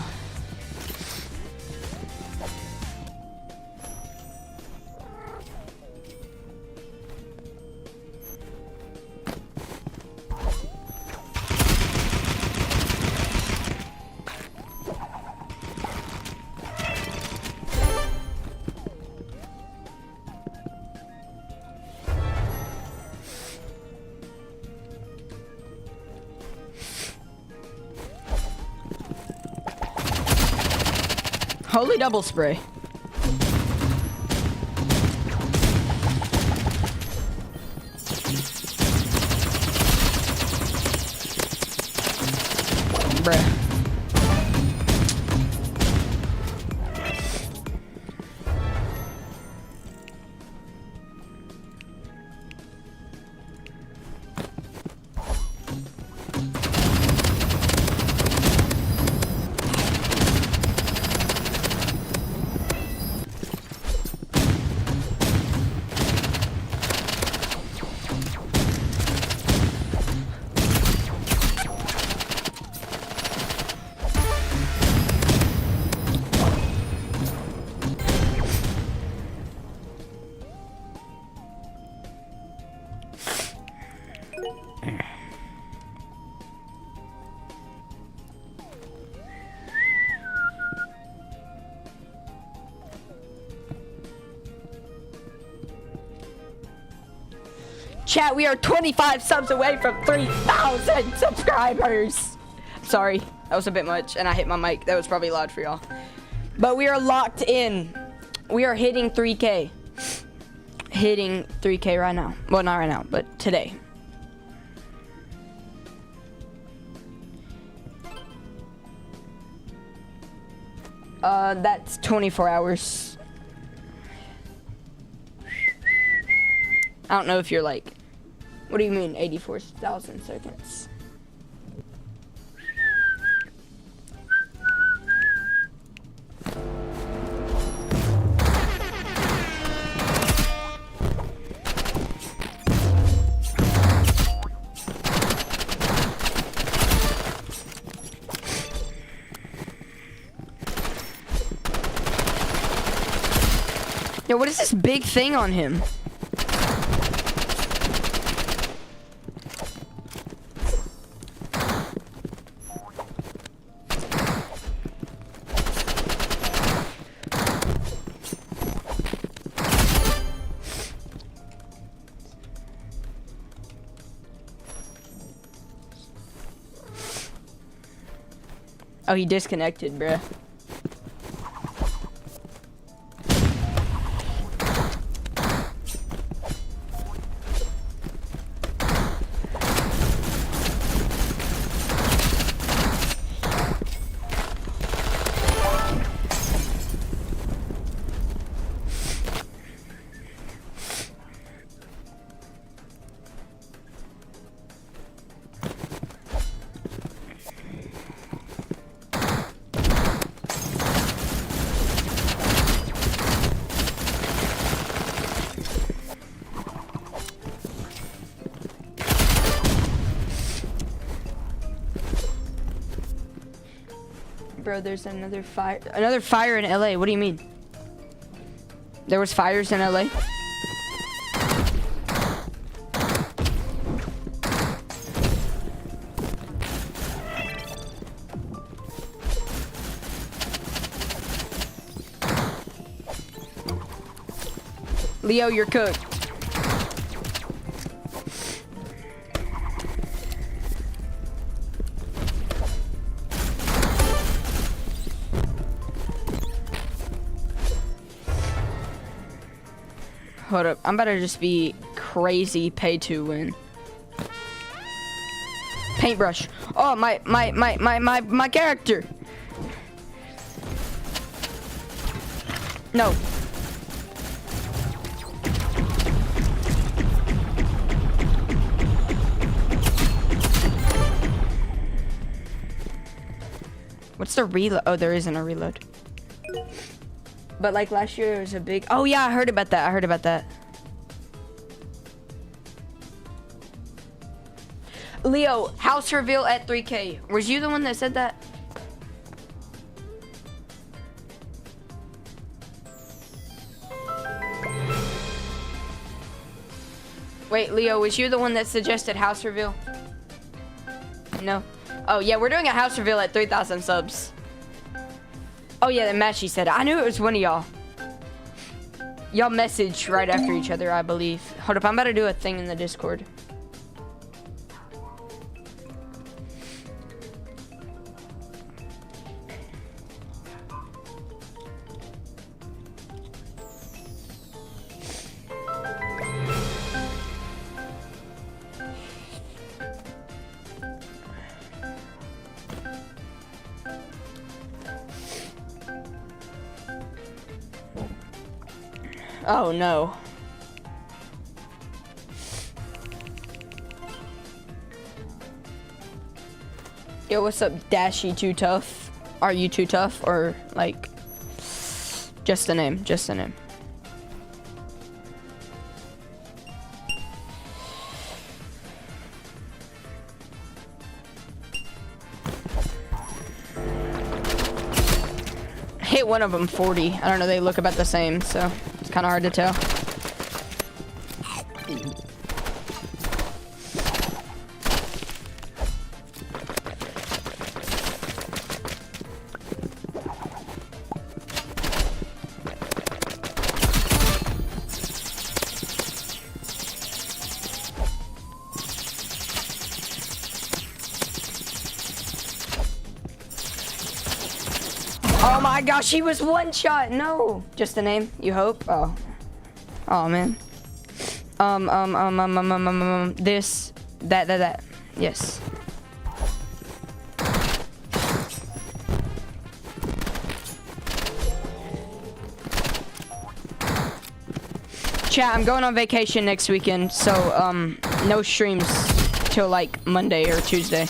Holy double spray. Bruh. Chat, we are 25 subs away from 3,000 subscribers. Sorry, that was a bit much, and I hit my mic. That was probably loud for y'all. But we are locked in. We are hitting 3K. Hitting 3K right now. Well, not right now, but today. That's 24 hours. I don't know if you're like, what do you mean 84,000 seconds? Yo, what is this big thing on him? Oh, he disconnected, bruh. Bro, there's another fire in LA. What do you mean? There was fires in LA? Leo, you're cooked. Hold up, I'm about to just be crazy pay to win. Paintbrush. Oh, my character. No. What's the reload? Oh, there isn't a reload. But like last year, there was a big. Oh yeah, I heard about that. I heard about that. Leo, house reveal at 3K. Was you the one that said that? Wait, Leo, was you the one that suggested house reveal? No. Oh yeah, we're doing a house reveal at 3,000 subs. Oh yeah, the match he said. I knew it was one of y'all. Y'all messaged right after each other, I believe. Hold up, I'm about to do a thing in the Discord. Oh no. Yo, what's up, Dashy Too Tough? Are you too tough, or like just a name? Just a name. Hit one of them 40. I don't know, they look about the same, so it's kind of hard to tell. Oh my gosh, he was one shot. No. Just a name, you hope? Oh. Oh man. This, that. Yes. Chat, I'm going on vacation next weekend, so no streams till like Monday or Tuesday.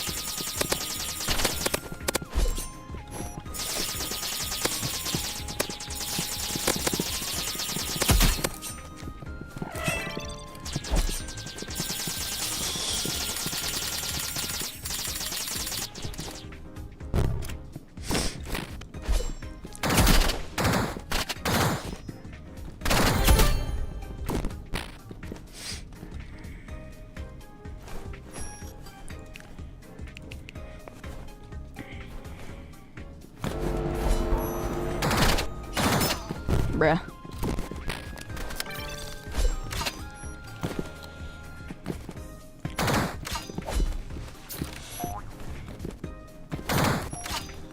Bruh.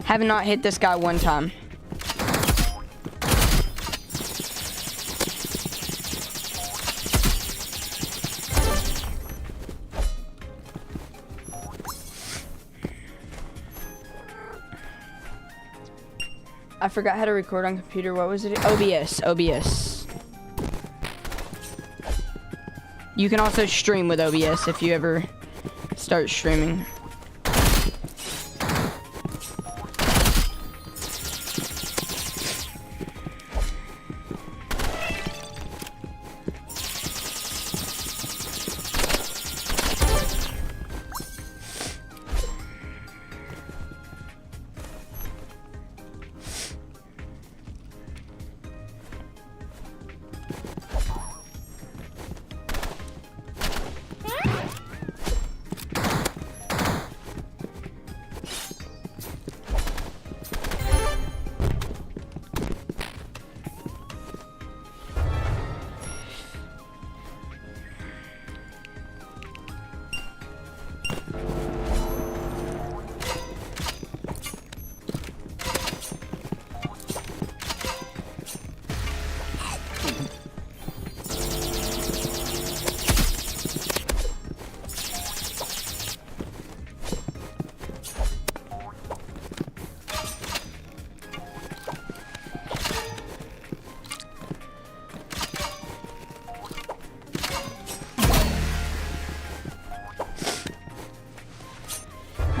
Have not hit this guy one time. I forgot how to record on computer. What was it? OBS. You can also stream with OBS if you ever start streaming.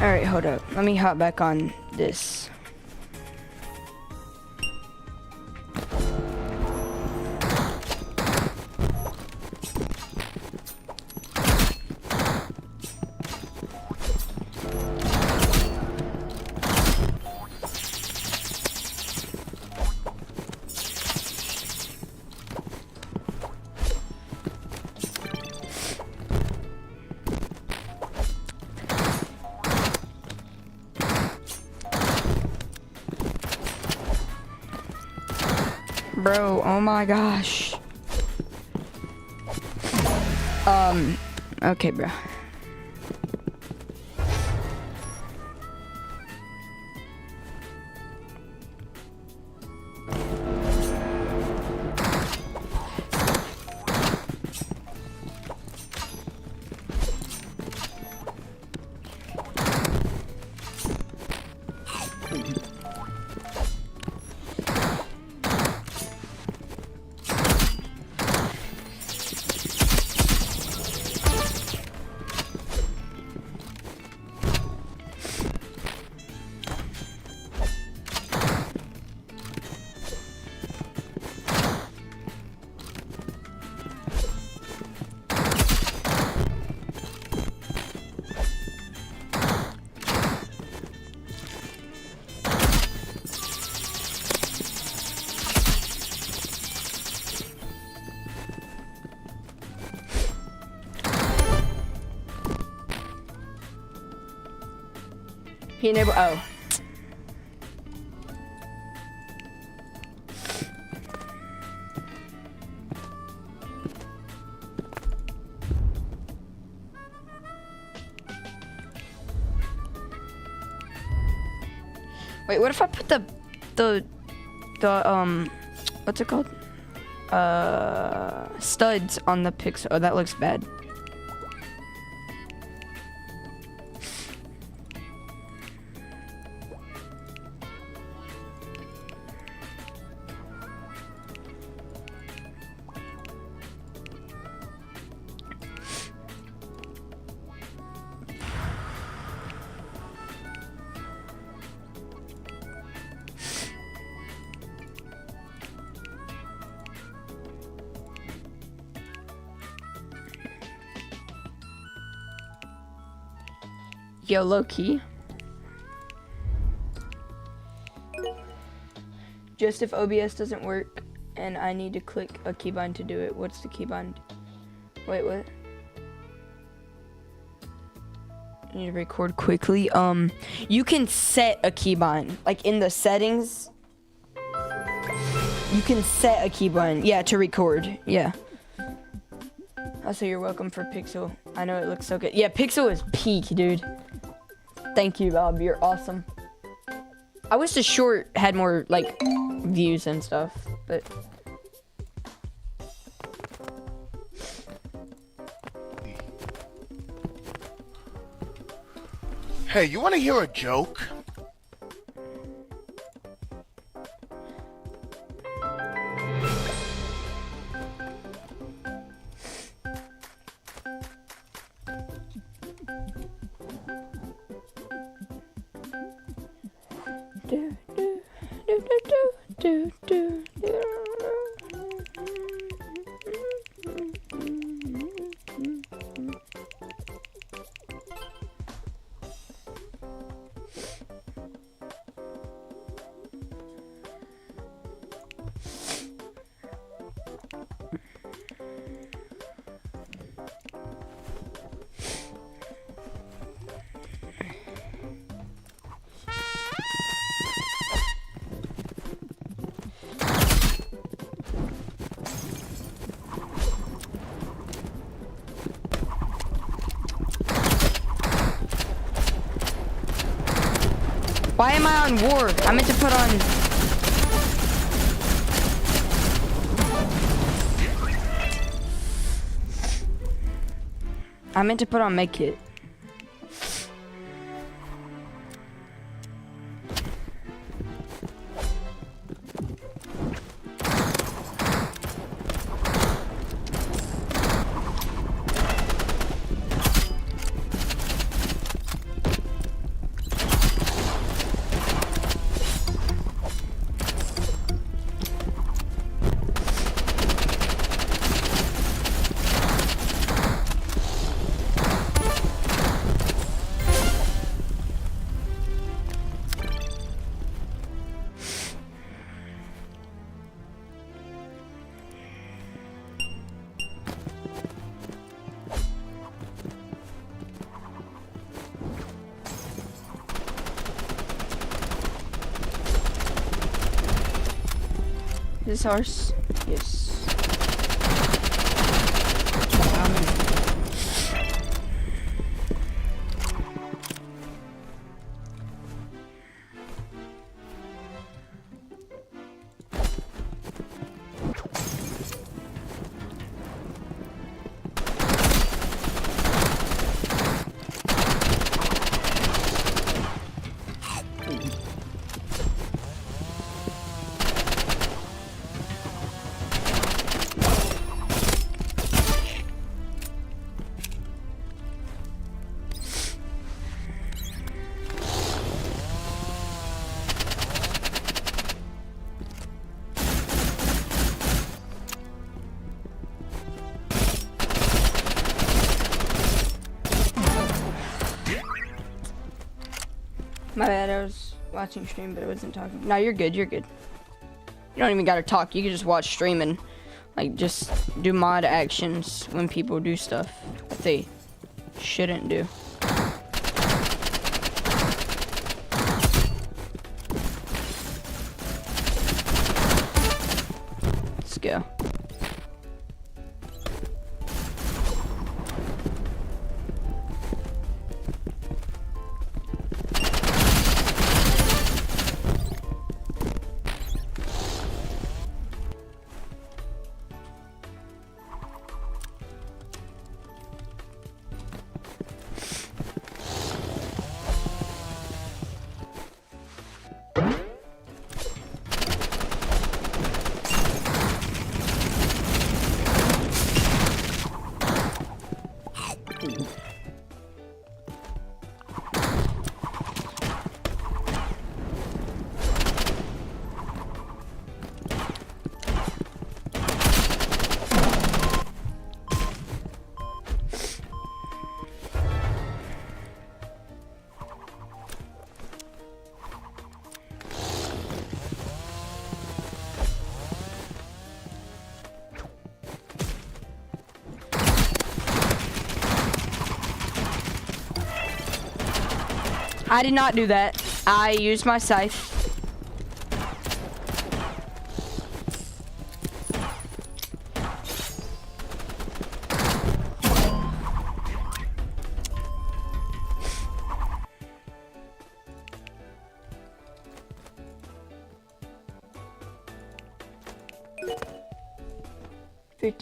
Alright, hold up. Let me hop back on this. Bro, oh my gosh. Okay, bro. He enabled. Oh. Wait, what if I put the what's it called? Studs on the pixel. Oh, that looks bad. Yo, low key. Just if OBS doesn't work and I need to click a keybind to do it. What's the keybind? Wait, what? I need to record quickly. You can set a keybind. Like in the settings, you can set a keybind. Yeah, to record. Yeah. Also, you're welcome for Pixel. I know it looks so good. Yeah, Pixel is peak, dude. Thank you, Bob. You're awesome. I wish the short had more, like, views and stuff, but... Hey, you want to hear a joke? Why am I on war? I meant to put on... I meant to put on make it. this ours? Yes. My bad, I was watching stream, but I wasn't talking. No, you're good, you're good. You don't even gotta talk, you can just watch stream and, like, just do mod actions when people do stuff that they shouldn't do. Let's go. I did not do that. I used my scythe.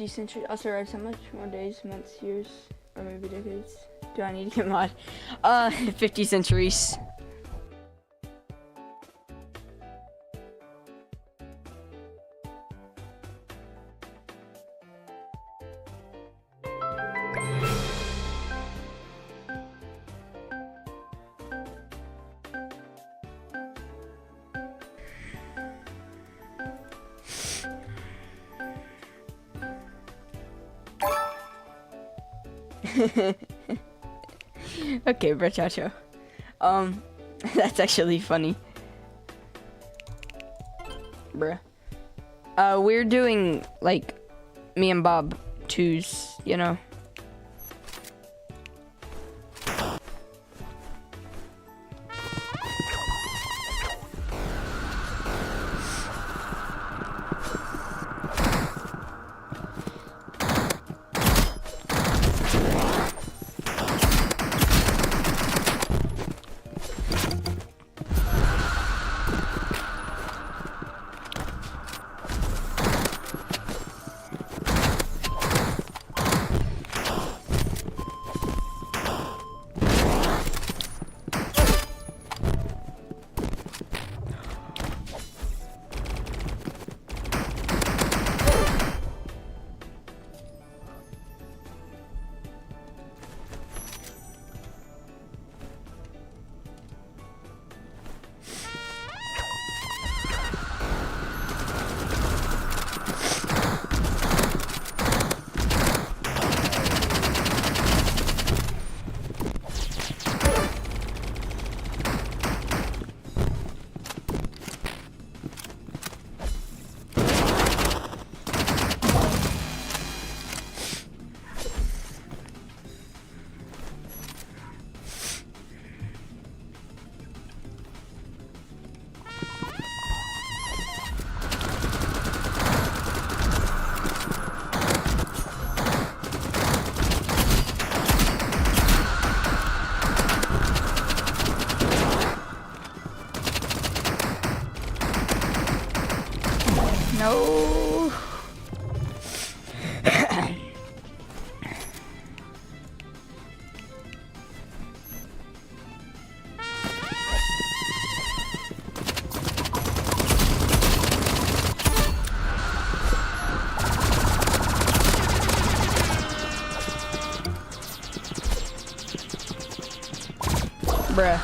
Century. Also, writes how much more days, months, years, or maybe decades do I need to get mod? 50 centuries. Okay, brachacho. That's actually funny. Bruh. We're doing, like, me and Bob 2s, you know? No. Bruh.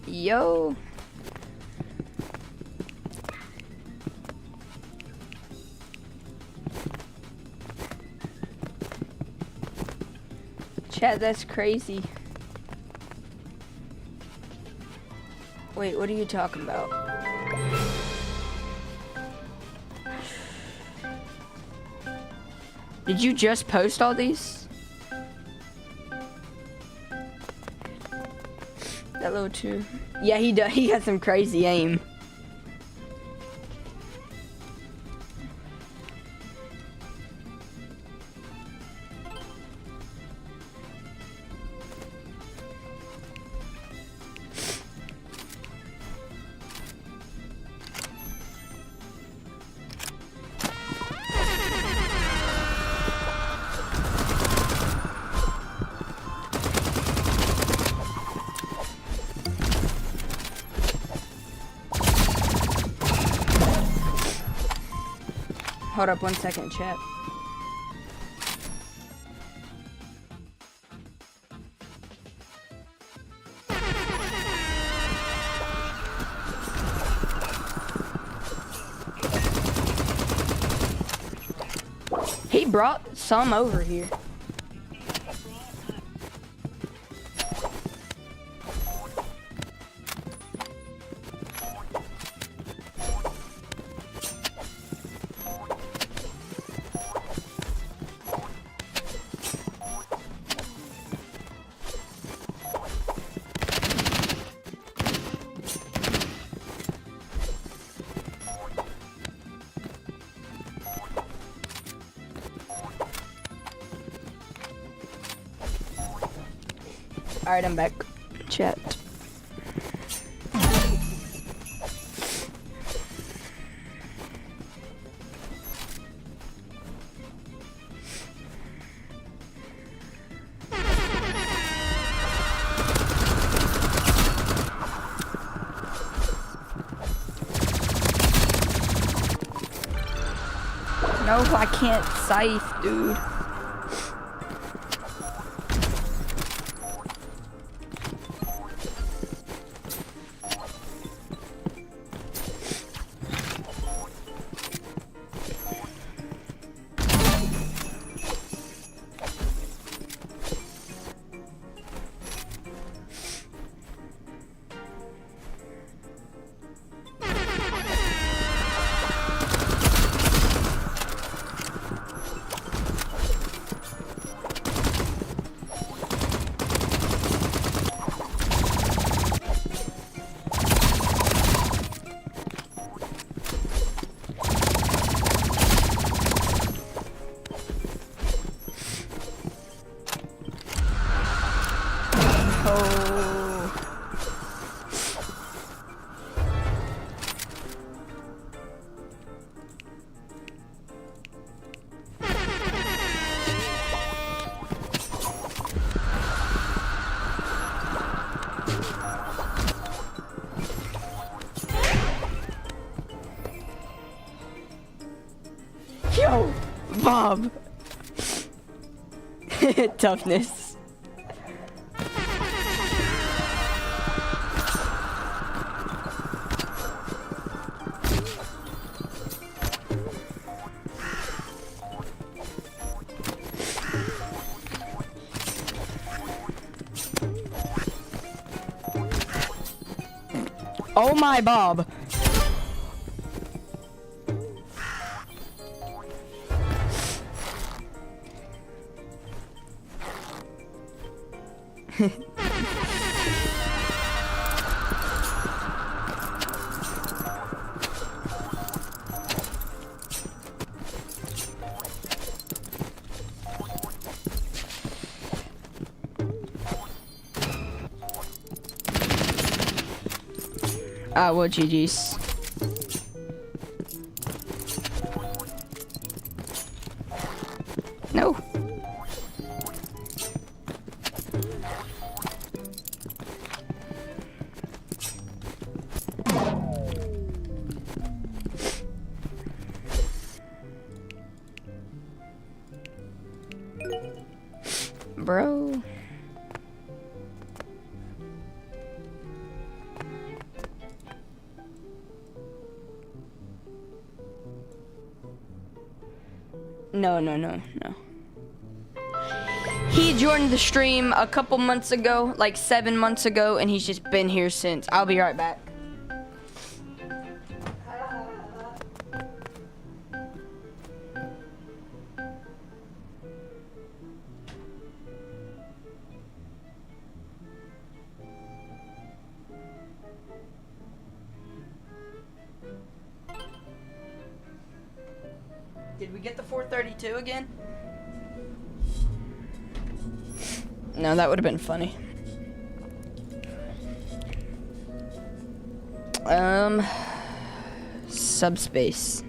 Yo. Chat, that's crazy. Wait, what are you talking about? Did you just post all these? That little two. Yeah, he does. He has some crazy aim. Hold up 1 second, chat. He brought some over here. Alright, I'm back. Chat. No, I can't scythe, dude. Bob. Toughness. Oh my Bob. Ah, well, GG's. No. Bro. No. He joined the stream a couple months ago, like 7 months ago, and he's just been here since. I'll be right back. Did we get the 432 again? No, that would have been funny. Subspace.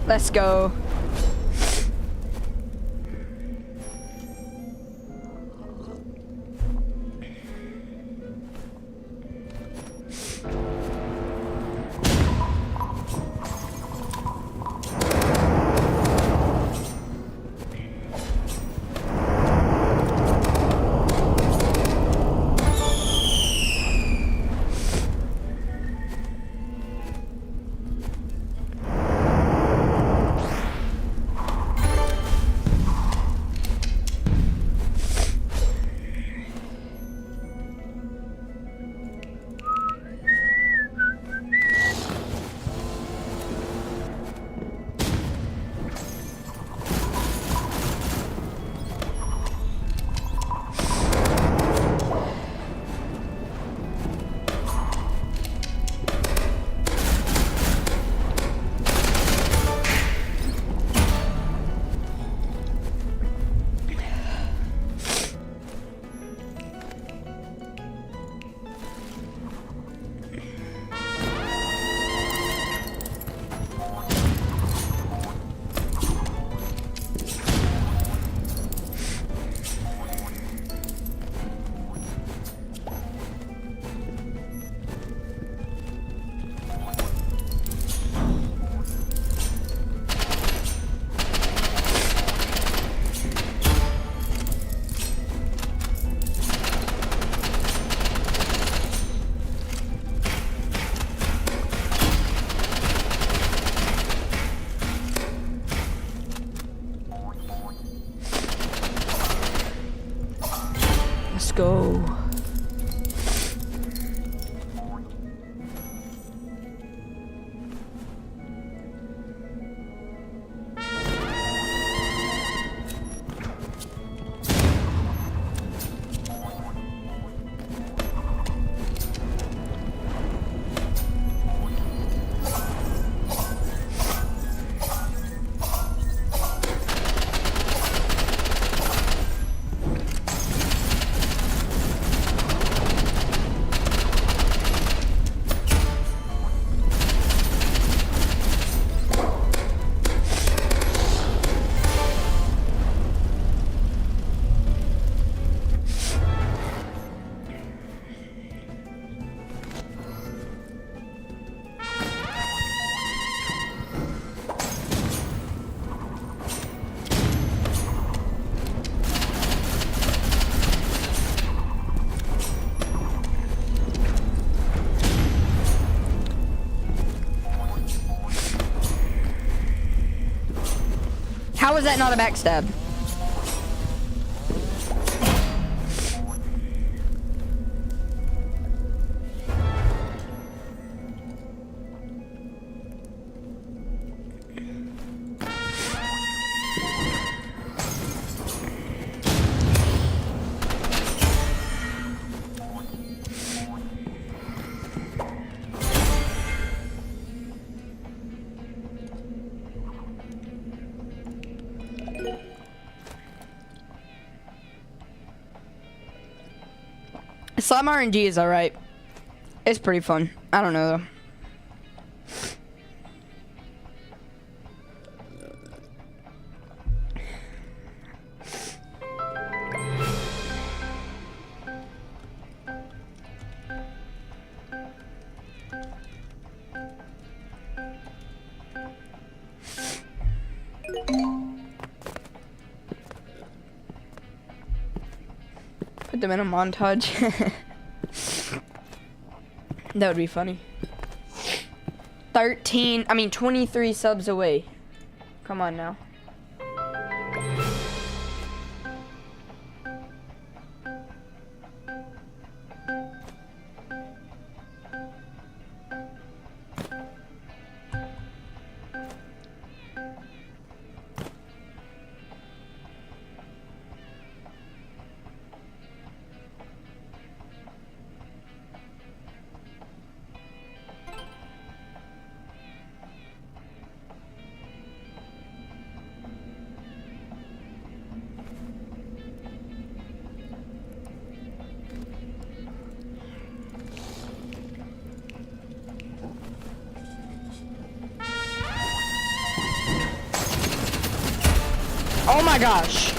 Let's go. Let's go. How is that not a backstab? Slime RNG is alright. It's pretty fun. I don't know though. Put them in a montage. That would be funny. 23 subs away. Come on now. Oh my gosh.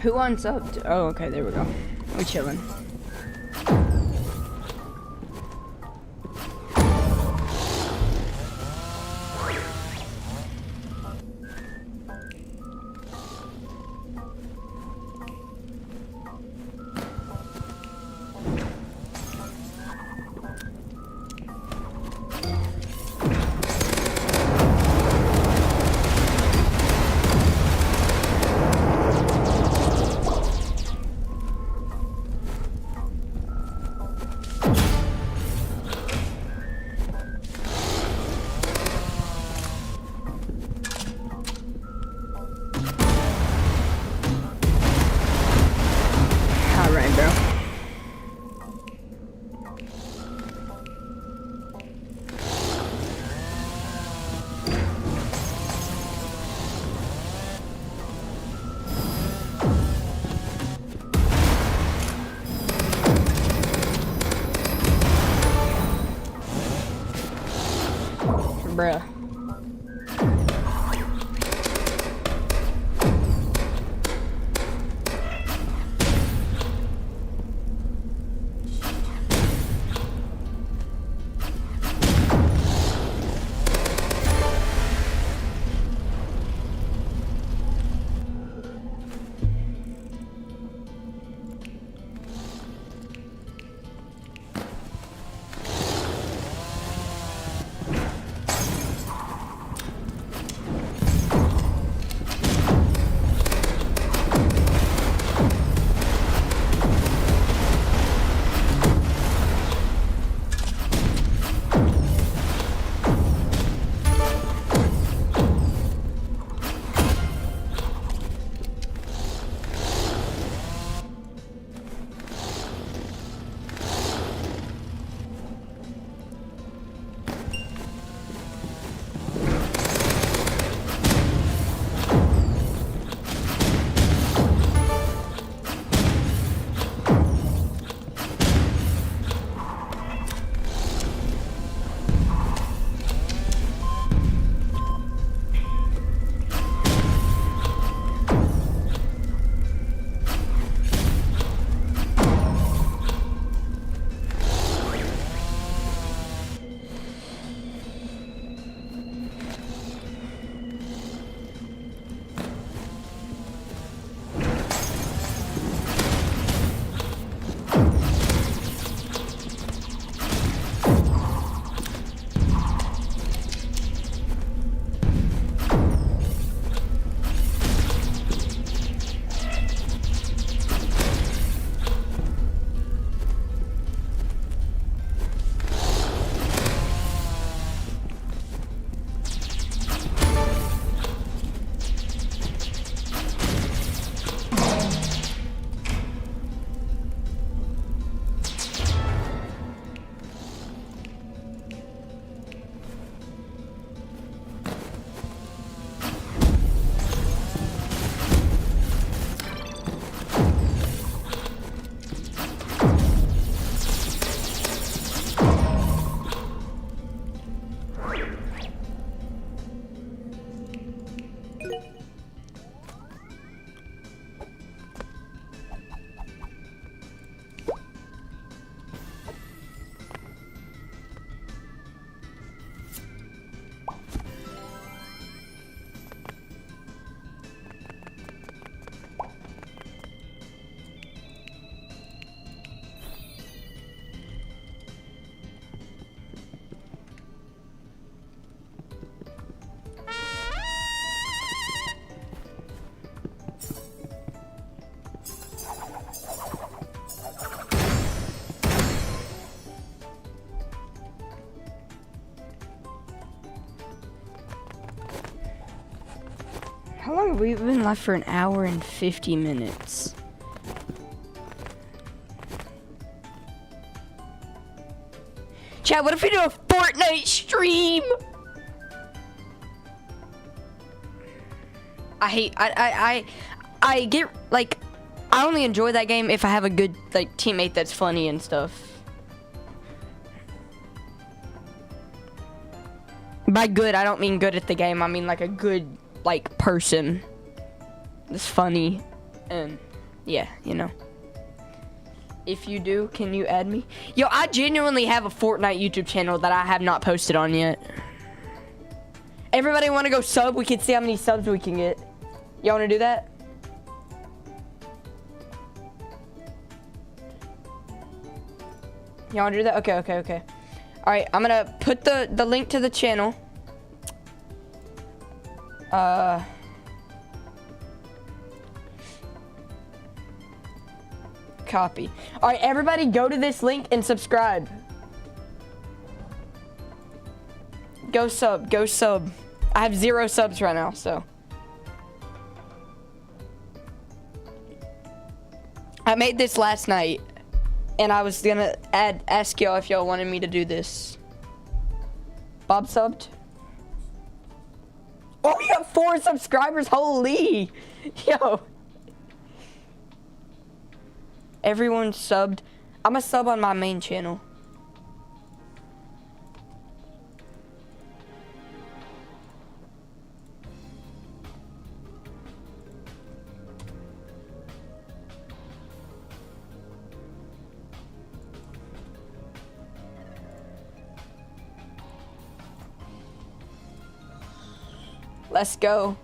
Who unsubbed? Oh, okay, there we go. We chilling. Bruh. How long have we been live for? An hour and 50 minutes. Chat, what if we do a Fortnite stream? I get, like, I only enjoy that game if I have a good, like, teammate that's funny and stuff. By good, I don't mean good at the game. I mean, like, a good, like, person that's funny. And, yeah, you know. If you do, can you add me? Yo, I genuinely have a Fortnite YouTube channel that I have not posted on yet. Everybody want to go sub? We can see how many subs we can get. Y'all want to do that? Y'all want to do that? Okay. All right, I'm going to put the link to the channel. Copy. All right, everybody go to this link and subscribe. Go sub. I have 0 subs right now, so. I made this last night, and I was gonna ask y'all if y'all wanted me to do this. Bob subbed. Oh, we got 4 subscribers. Holy, yo. Everyone subbed. I'm a sub on my main channel. Let's go.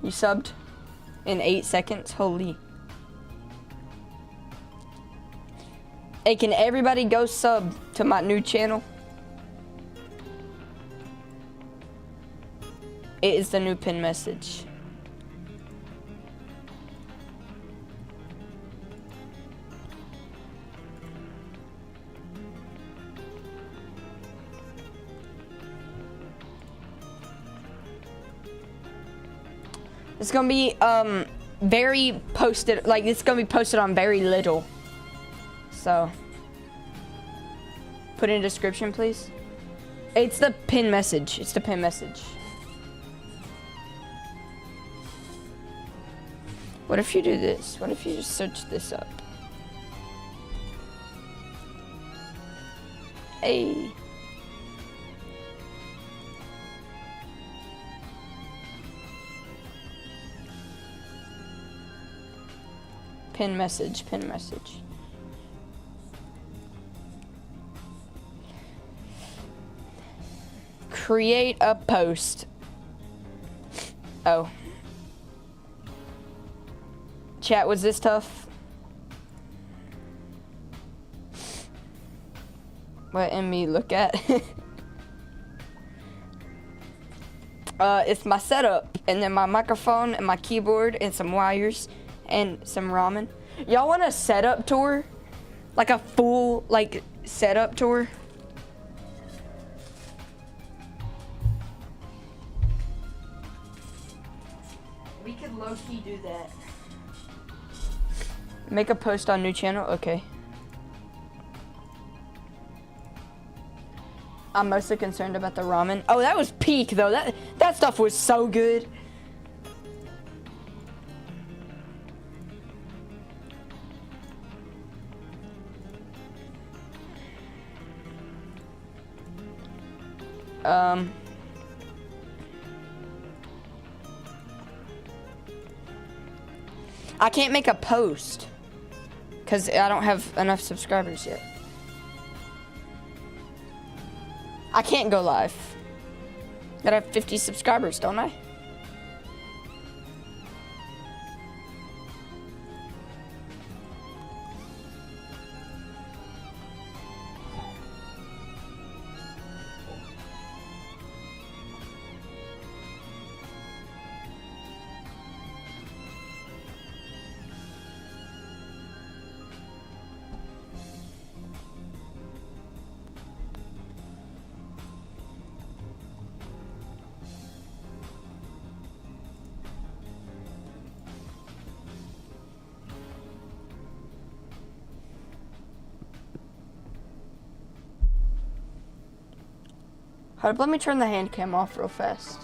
You subbed in 8 seconds. Holy. Hey, can everybody go sub to my new channel? It is the new pin message. It's gonna be very posted, like it's gonna be posted on very little. So put in a description, please. It's the pin message. It's the pin message. What if you do this? What if you just search this up? Hey. Pin message. Create a post. Oh. Chat, was this tough? Let me look at. It's my setup, and then my microphone, and my keyboard, and some wires, and some ramen. Y'all want a setup tour? Like a full, like, setup tour? We could low-key do that. Make a post on new channel? Okay. I'm mostly concerned about the ramen. Oh, that was peak, though. That stuff was so good. I can't make a post because I don't have enough subscribers yet. I can't go live. Gotta have 50 subscribers, don't I? Hold up, let me turn the hand cam off real fast.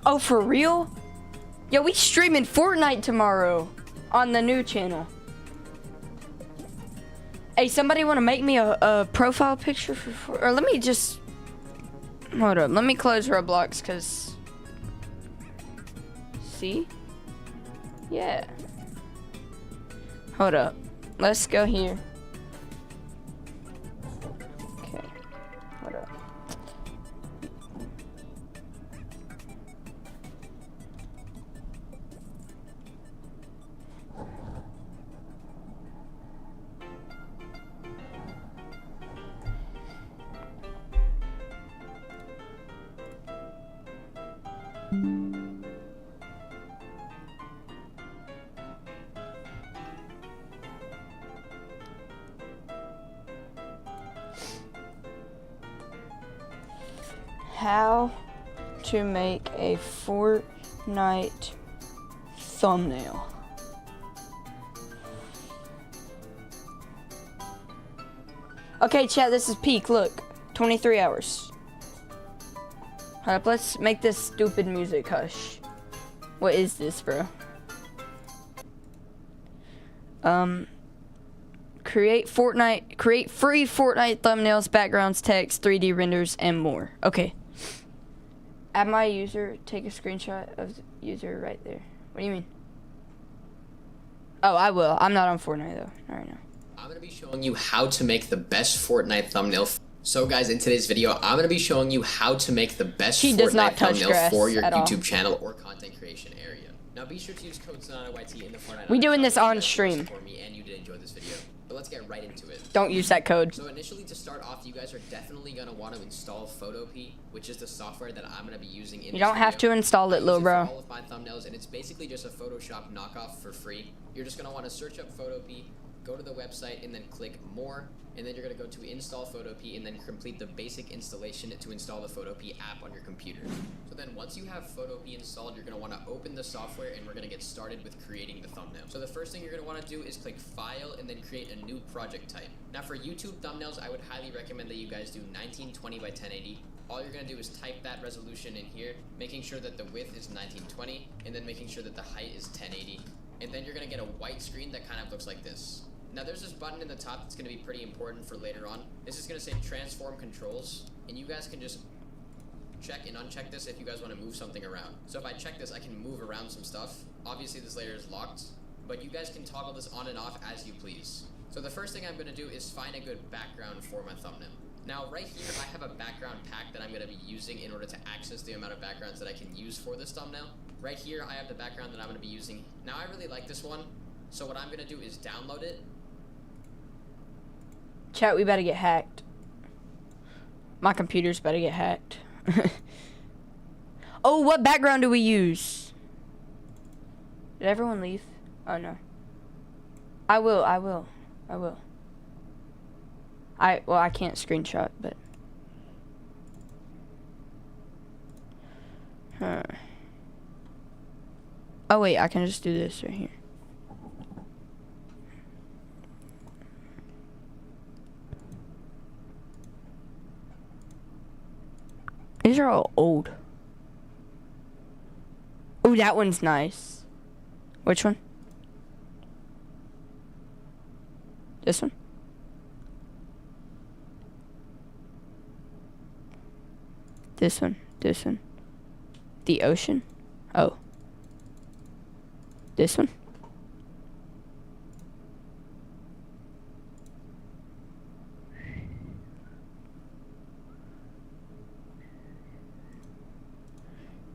Oh, for real? Yo, we streaming Fortnite tomorrow on the new channel. Hey, somebody want to make me a profile picture or let me just hold up. Let me close Roblox because see? Yeah. Hold up. Let's go here. Okay. Hold up. How to make a Fortnite thumbnail. Okay, chat, this is peak. Look, 23 hours. Hold up, let's make this stupid music hush. What is this, bro? Create free Fortnite thumbnails, backgrounds, text, 3D renders, and more. Okay. Add my user, take a screenshot of the user right there. What do you mean? Oh, I will. I'm not on Fortnite though. Not right now. I'm going to be showing you how to make the best Fortnite thumbnail. So guys, in today's video, I'm going to be showing you how to make the best Fortnite thumbnail for your YouTube channel or content creation area. Now be sure to use code SONATAYT in the Fortnite. We doing this on stream. For me, and you did enjoy this video. But let's get right into it. Don't use that code. So initially, to start off, you guys are definitely going to want to install Photopea, which is the software that I'm going to be using in this video. You don't have to install it, little bro. For all of my thumbnails, and it's basically just a Photoshop knockoff for free. You're just going to want to search up Photopea, go to the website, and then click More, and then you're going to go to Install Photopea, and then complete the basic installation to install the Photopea app on your computer. So then once you have Photopea installed, you're going to want to open the software, and we're going to get started with creating the thumbnail. So the first thing you're going to want to do is click File, and then create a new project type. Now for YouTube thumbnails, I would highly recommend that you guys do 1920 by 1080. All you're going to do is type that resolution in here, making sure that the width is 1920, and then making sure that the height is 1080. And then you're going to get a white screen that kind of looks like this. Now there's this button in the top that's going to be pretty important for later on. This is going to say transform controls, and you guys can just check and uncheck this if you guys want to move something around. So if I check this, I can move around some stuff. Obviously this layer is locked, but you guys can toggle this on and off as you please. So the first thing I'm going to do is find a good background for my thumbnail. Now right here I have a background pack that I'm going to be using in order to access the amount of backgrounds that I can use for this thumbnail. Right here I have the background that I'm going to be using. Now I really like this one, so what I'm going to do is download it. Chat, we better get hacked. My computer's better get hacked. Oh, what background do we use? Did everyone leave? Oh no. I will. Well, I can't screenshot, but oh wait, I can just do this right here. These are all old. Oh, that one's nice. Which one? This one? This one. This one. The ocean? Oh. This one?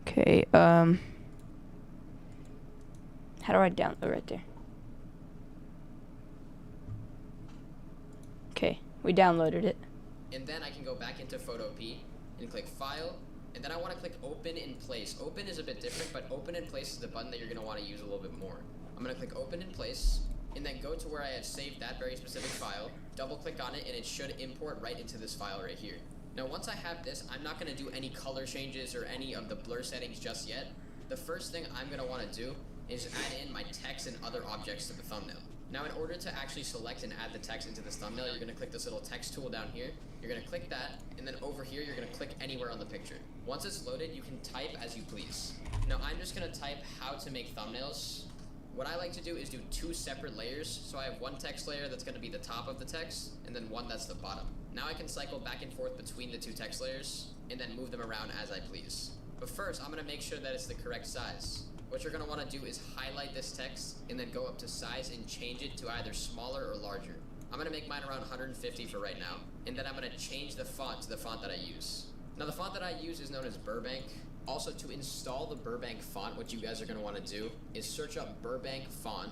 Okay, how do I download right there? Okay, we downloaded it. And then I can go back into Photopea and click File, and then I want to click Open in Place. Open is a bit different, but Open in Place is the button that you're going to want to use a little bit more. I'm going to click Open in Place, and then go to where I had saved that very specific file, double click on it, and it should import right into this file right here. Now once I have this, I'm not going to do any color changes or any of the blur settings just yet. The first thing I'm going to want to do is add in my text and other objects to the thumbnail. Now in order to actually select and add the text into this thumbnail, you're going to click this little text tool down here. You're going to click that, and then over here you're going to click anywhere on the picture. Once it's loaded, you can type as you please. Now I'm just going to type how to make thumbnails. What I like to do is do two separate layers. So I have one text layer that's going to be the top of the text, and then one that's the bottom. Now I can cycle back and forth between the two text layers, and then move them around as I please. But first, I'm going to make sure that it's the correct size. What you're going to want to do is highlight this text, and then go up to size and change it to either smaller or larger. I'm going to make mine around 150 for right now, and then I'm going to change the font to the font that I use. Now the font that I use is known as Burbank. Also, to install the Burbank font, what you guys are going to want to do is search up Burbank font,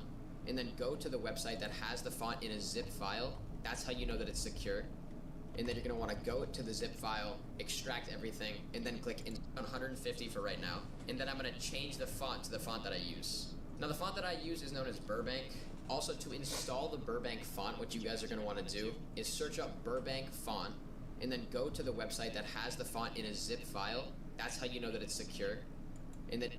and then go to the website that has the font in a zip file. That's how you know that it's secure. And then you're going to want to go to the zip file, extract everything, and then click in 150 for right now. And then I'm going to change the font to the font that I use. Now the font that I use is known as Burbank. Also, to install the Burbank font, what you guys are going to want to do is search up Burbank font, and then go to the website that has the font in a zip file. That's how you know that it's secure. And then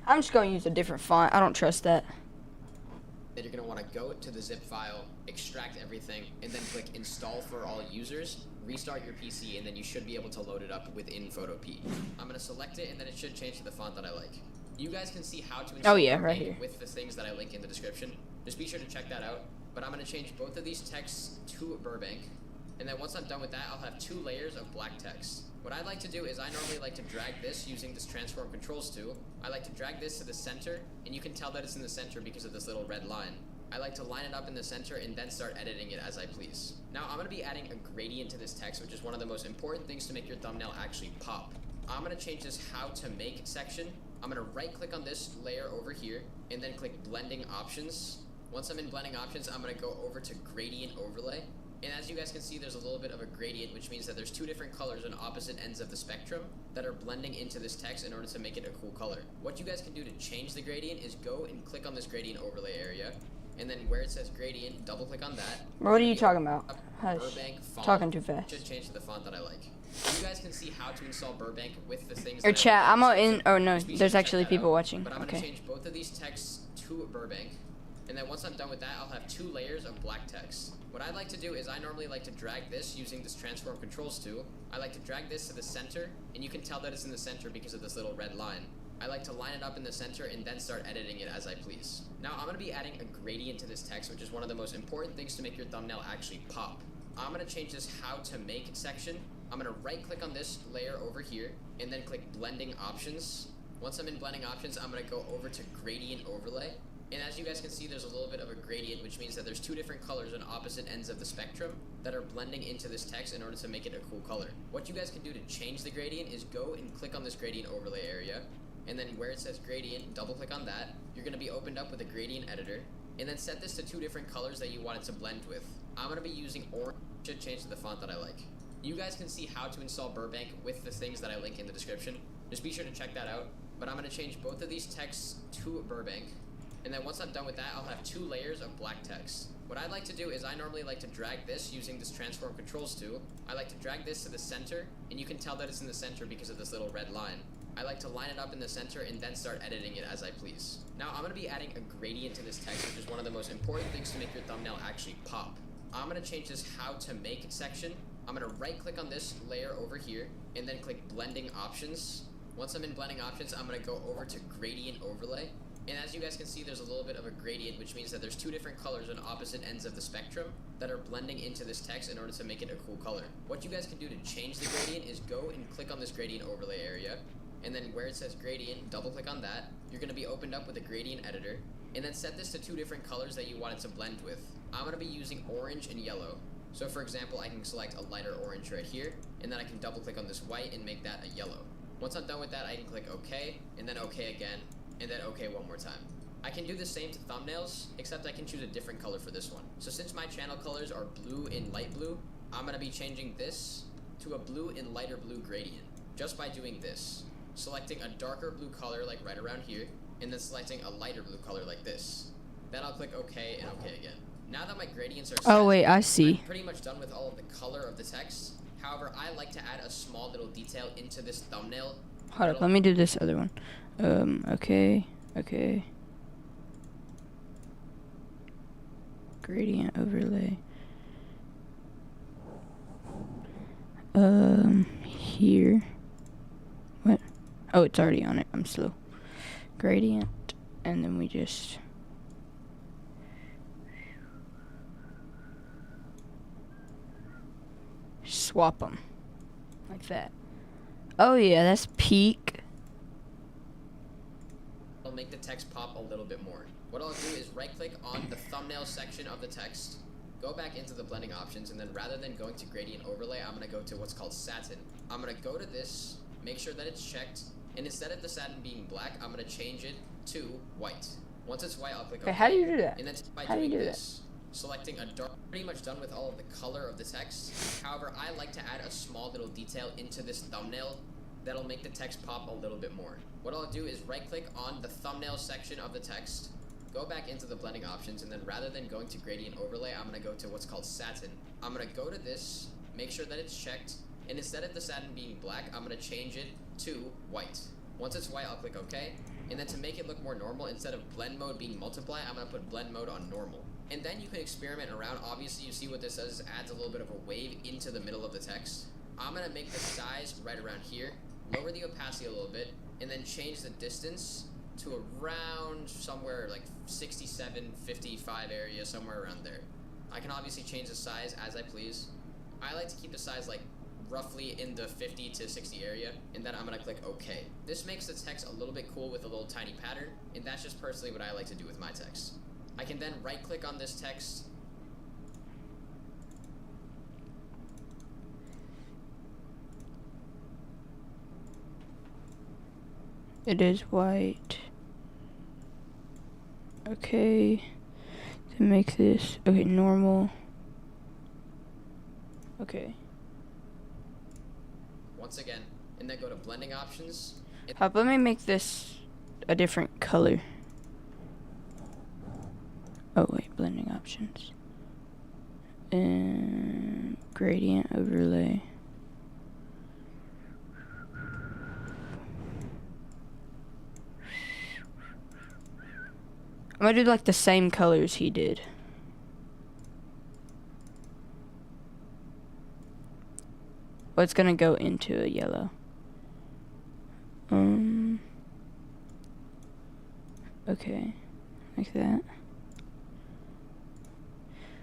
I'm just going to use a different font. I don't trust that. you're going to want to go to the zip file, extract everything, and then click install for all users, restart your PC, and then you should be able to load it up within Photopea. I'm going to select it, and then it should change to the font that I like. You guys can see how to install right here with the things that I link in the description. Just be sure to check that out. But I'm going to change both of these texts to Burbank. And then once I'm done with that, I'll have two layers of black text. What I like to do is I normally like to drag this using this transform controls tool. I like to drag this to the center, and you can tell that it's in the center because of this little red line. I like to line it up in the center and then start editing it as I please. Now I'm going to be adding a gradient to this text, which is one of the most important things to make your thumbnail actually pop. I'm going to change this how to make section. I'm going to right click on this layer over here and then click blending options. Once I'm in blending options, I'm going to go over to gradient overlay. And as you guys can see, there's a little bit of a gradient, which means that there's two different colors on opposite ends of the spectrum that are blending into this text in order to make it a cool color. What you guys can do to change the gradient is go and click on this gradient overlay area, and then where it says gradient, double click on that. What are you talking about? Hush. Burbank font. Talking too fast. Should change to the font that I like. You guys can see how to install Burbank with the things. Or chat, I'm not in. Oh no, Just be sure there's to check actually that people out. watching. But I'm going to Okay. change both of these texts to Burbank. And then once I'm done with that, I'll have two layers of black text. What I like to do is I normally like to drag this using this transform controls tool. I like to drag this to the center, and you can tell that it's in the center because of this little red line. I like to line it up in the center and then start editing it as I please. Now I'm going to be adding a gradient to this text, which is one of the most important things to make your thumbnail actually pop. I'm going to change this how to make section. I'm going to right click on this layer over here and then click blending options. Once I'm in blending options, I'm going to go over to gradient overlay. And as you guys can see, there's a little bit of a gradient, which means that there's two different colors on opposite ends of the spectrum that are blending into this text in order to make it a cool color. What you guys can do to change the gradient is go and click on this gradient overlay area, and then where it says gradient, double click on that. You're going to be opened up with a gradient editor, and then set this to two different colors that you want it to blend with. I'm going to be using orange. Should change to the font that I like. You guys can see how to install Burbank with the things that I link in the description. Just be sure to check that out. But I'm going to change both of these texts to Burbank. And then once I'm done with that, I'll have two layers of black text. What I like to do is I normally like to drag this using this transform controls tool. I like to drag this to the center, and you can tell that it's in the center because of this little red line. I like to line it up in the center and then start editing it as I please. Now I'm going to be adding a gradient to this text, which is one of the most important things to make your thumbnail actually pop. I'm going to change this how to make section. I'm going to right click on this layer over here and then click blending options. Once I'm in blending options, I'm going to go over to gradient overlay. And as you guys can see, there's a little bit of a gradient, which means that there's two different colors on opposite ends of the spectrum that are blending into this text in order to make it a cool color. What you guys can do to change the gradient is go and click on this gradient overlay area, and then where it says gradient, double click on that. You're going to be opened up with a gradient editor, and then set this to two different colors that you want it to blend with. I'm going to be using orange and yellow. So for example, I can select a lighter orange right here, and then I can double click on this white and make that a yellow. Once I'm done with that, I can click OK, and then OK again, and then OK one more time. I can do the same to thumbnails, except I can choose a different color for this one. So since my channel colors are blue and light blue, I'm going to be changing this to a blue and lighter blue gradient, just by doing this. Selecting a darker blue color like right around here, and then selecting a lighter blue color like this. Then I'll click OK and OK again. Now that my gradients are set, Oh wait, I see. I'm pretty much done with all of the color of the text. However, I like to add a small little detail into this thumbnail. Hold up, let me do this other one. Okay. Gradient overlay. Here. What? Oh, it's already on it. I'm slow. Gradient, and then we just swap them like that. Oh yeah, that's peak. I'll make the text pop a little bit more. What I'll do is right click on the thumbnail section of the text, go back into the blending options, and then rather than going to gradient overlay, I'm going to go to what's called satin. I'm going to go to this, make sure that it's checked, and instead of the satin being black, I'm going to change it to white. Once it's white, I'll click OK. How do you do that? And then by How do you doing do this, selecting a dark, pretty much done with all of the color of the text. However, I like to add a small little detail into this thumbnail that'll make the text pop a little bit more. What I'll do is right click on the thumbnail section of the text, go back into the blending options, and then rather than going to gradient overlay, I'm going to go to what's called satin. I'm going to go to this, make sure that it's checked, and instead of the satin being black, I'm going to change it to white. Once it's white, I'll click OK, and then to make it look more normal, instead of blend mode being multiply, I'm going to put blend mode on normal. And then you can experiment around. Obviously, you see what this does, adds a little bit of a wave into the middle of the text. I'm going to make the size right around here, lower the opacity a little bit, and then change the distance to around somewhere like 67, 55 area, somewhere around there. I can obviously change the size as I please. I like to keep the size like roughly in the 50 to 60 area, and then I'm gonna click OK. This makes the text a little bit cool with a little tiny pattern, and that's just personally what I like to do with my text. I can then right click on this text. It is white. Okay. To make this, okay, normal. Okay. Once again, and then go to blending options. Let me make this a different color. Oh wait, blending options. And gradient overlay. I'm gonna do like the same colors he did. Well, it's gonna go into a yellow. Okay, like that.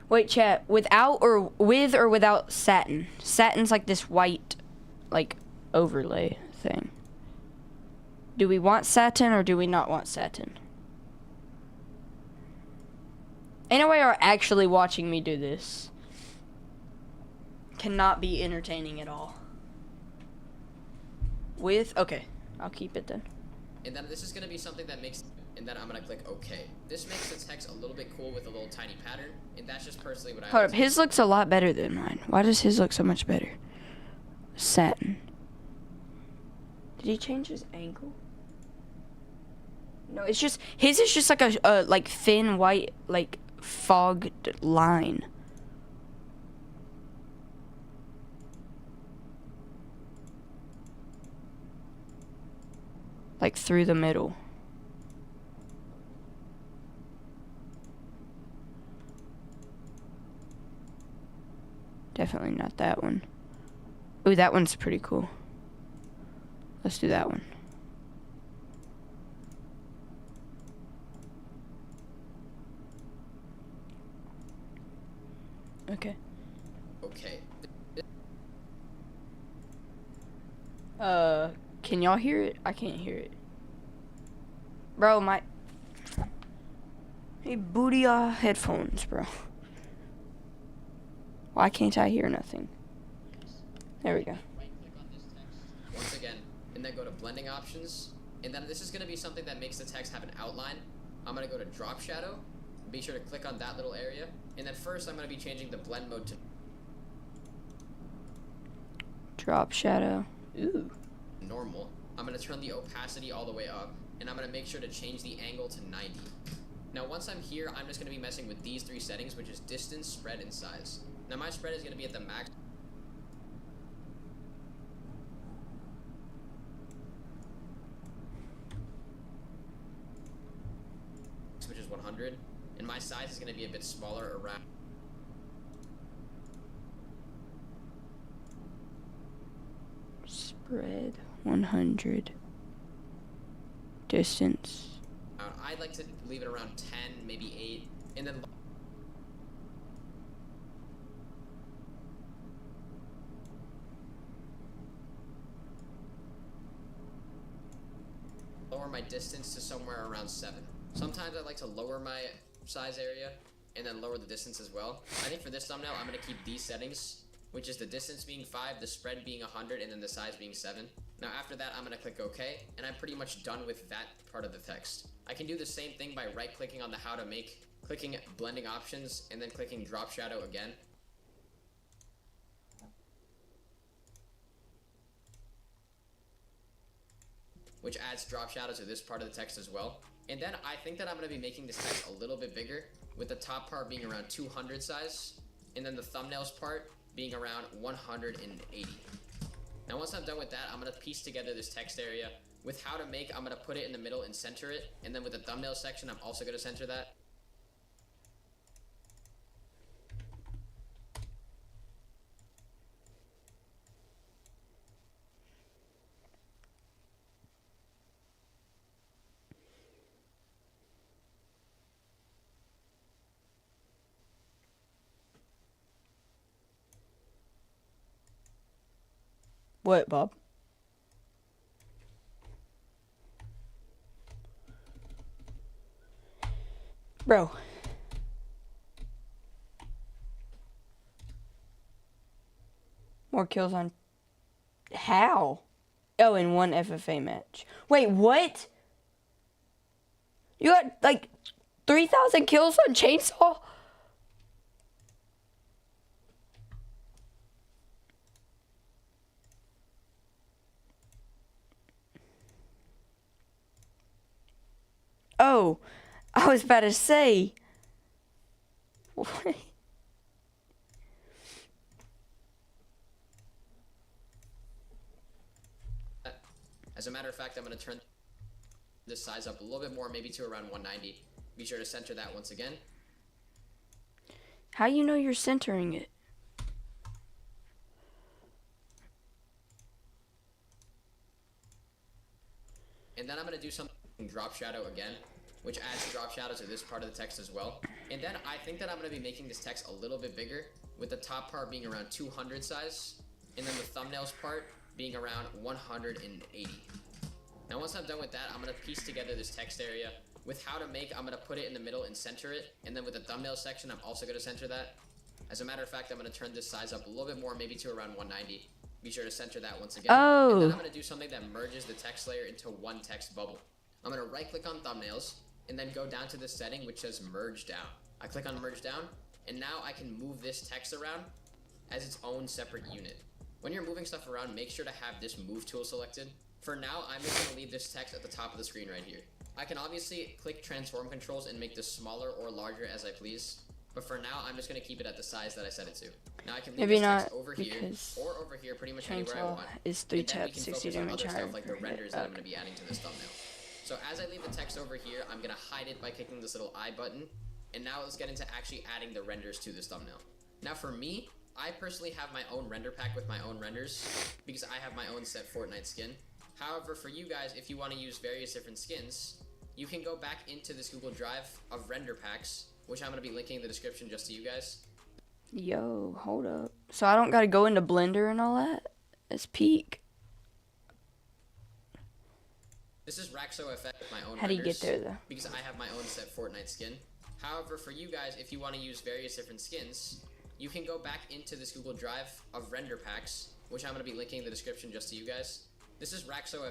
Wait, chat, without or with or without satin? Satin's like this white, like, overlay thing. Do we want satin or do we not want satin? Ain't no way you're actually watching me do this. Cannot be entertaining at all. With, okay, I'll keep it then. And then this is gonna be something that makes, and then I'm gonna click OK. This makes the text a little bit cool with a little tiny pattern, and that's just personally what I Hold like up, his looks a lot better than mine. Why does his look so much better? Satin. Did he change his angle? No, it's just, his is just like a like thin white, like fogged line. Like through the middle. Definitely not that one. Ooh, that one's pretty cool. Let's do that one. Okay. Okay. Can y'all hear it? I can't hear it. Bro, my... Hey, booty headphones, bro. Why can't I hear nothing? There we go. Once again, and then go to blending options, and then this is going to be something that makes the text have an outline. I'm going to go to drop shadow, be sure to click on that little area, and then first I'm going to be changing the blend mode to Drop shadow. Ooh. normal. I'm going to turn the opacity all the way up, and I'm going to make sure to change the angle to 90. Now once I'm here, I'm just going to be messing with these three settings, which is distance, spread, and size. Now my spread is going to be at the max, which is 100, and my size is going to be a bit smaller, around Spread 100. Distance. I'd like to leave it around 10, maybe 8, and then lower my distance to somewhere around 7. Sometimes I like to lower my size area and then lower the distance as well. I think for this thumbnail, I'm going to keep these settings, which is the distance being 5, the spread being 100, and then the size being 7. Now after that, I'm going to click OK, and I'm pretty much done with that part of the text. I can do the same thing by right-clicking on the how to make, clicking blending options, and then clicking drop shadow again. Which adds drop shadows to this part of the text as well. And then I think that I'm going to be making this text a little bit bigger, with the top part being around 200 size, and then the thumbnails part being around 180. Now once I'm done with that, I'm going to piece together this text area. With how to make, I'm going to put it in the middle and center it, and then with the thumbnail section, I'm also going to center that. What, Bob? Bro. More kills on... How? Oh, in one FFA match. Wait, what? You got, like, 3,000 kills on Chainsaw? Oh, I was about to say. As a matter of fact, I'm going to turn this size up a little bit more, maybe to around 190. Be sure to center that once again. How you know you're centering it? And then I'm going to do something drop shadow again, which adds drop shadow to this part of the text as well. And then I think that I'm going to be making this text a little bit bigger, with the top part being around 200 size, and then the thumbnails part being around 180. Now once I'm done with that, I'm going to piece together this text area. With how to make, I'm going to put it in the middle and center it, and then with the thumbnail section, I'm also going to center that. As a matter of fact, I'm going to turn this size up a little bit more, maybe to around 190. Be sure to center that once again. Oh. And then I'm going to do something that merges the text layer into one text bubble. I'm going to right click on thumbnails, and then go down to this setting which says merge down. I click on merge down, and now I can move this text around as its own separate unit. When you're moving stuff around, make sure to have this move tool selected. For now, I'm just going to leave this text at the top of the screen right here. I can obviously click transform controls and make this smaller or larger as I please. But for now, I'm just going to keep it at the size that I set it to. Now I can leave Maybe this text not, over here because or over here, pretty much anywhere I chainsaw want. is 3 And then we taps, can 60 focus on damage other higher stuff like the per hit. renders that I'm going to be adding to this thumbnail. So as I leave the text over here, I'm going to hide it by clicking this little I button. And now let's get into actually adding the renders to this thumbnail. Now for me, I personally have my own render pack with my own renders because I have my own set Fortnite skin. However, for you guys, if you want to use various different skins, you can go back into this Google Drive of render packs, which I'm going to be linking in the description just to you guys. Yo, hold up. So I don't gotta go into Blender and all that? That's peak. This is Raxo Effect with my own How do you renders, get there, though? because I have my own set Fortnite skin. However, for you guys, if you want to use various different skins, you can go back into this Google Drive of render packs, which I'm going to be linking in the description just to you guys. This is Raxo.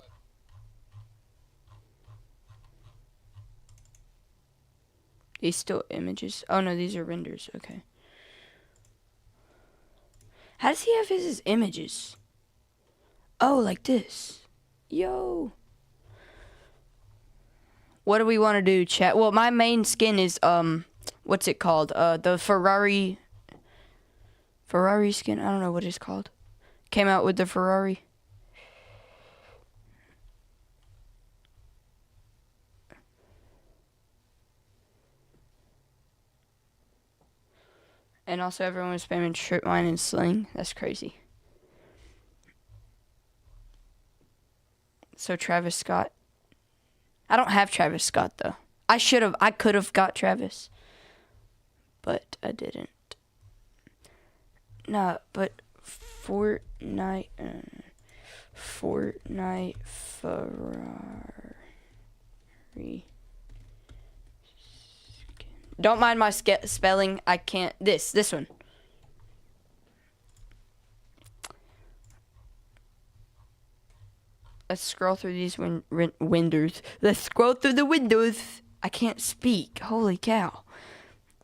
These still images? Oh no, these are renders. Okay. How does he have his images? Oh, like this. Yo. What do we want to do, chat? Well, my main skin is what's it called? The Ferrari skin. I don't know what it's called. Came out with the Ferrari. And also everyone was spamming strip mine and sling. That's crazy. So Travis Scott. I don't have Travis Scott though. I could have got Travis. But I didn't. Nah, but Fortnite Ferrari. Don't mind my spelling. I can't. This one. Let's scroll through these windows. Let's scroll through the windows. I can't speak. Holy cow.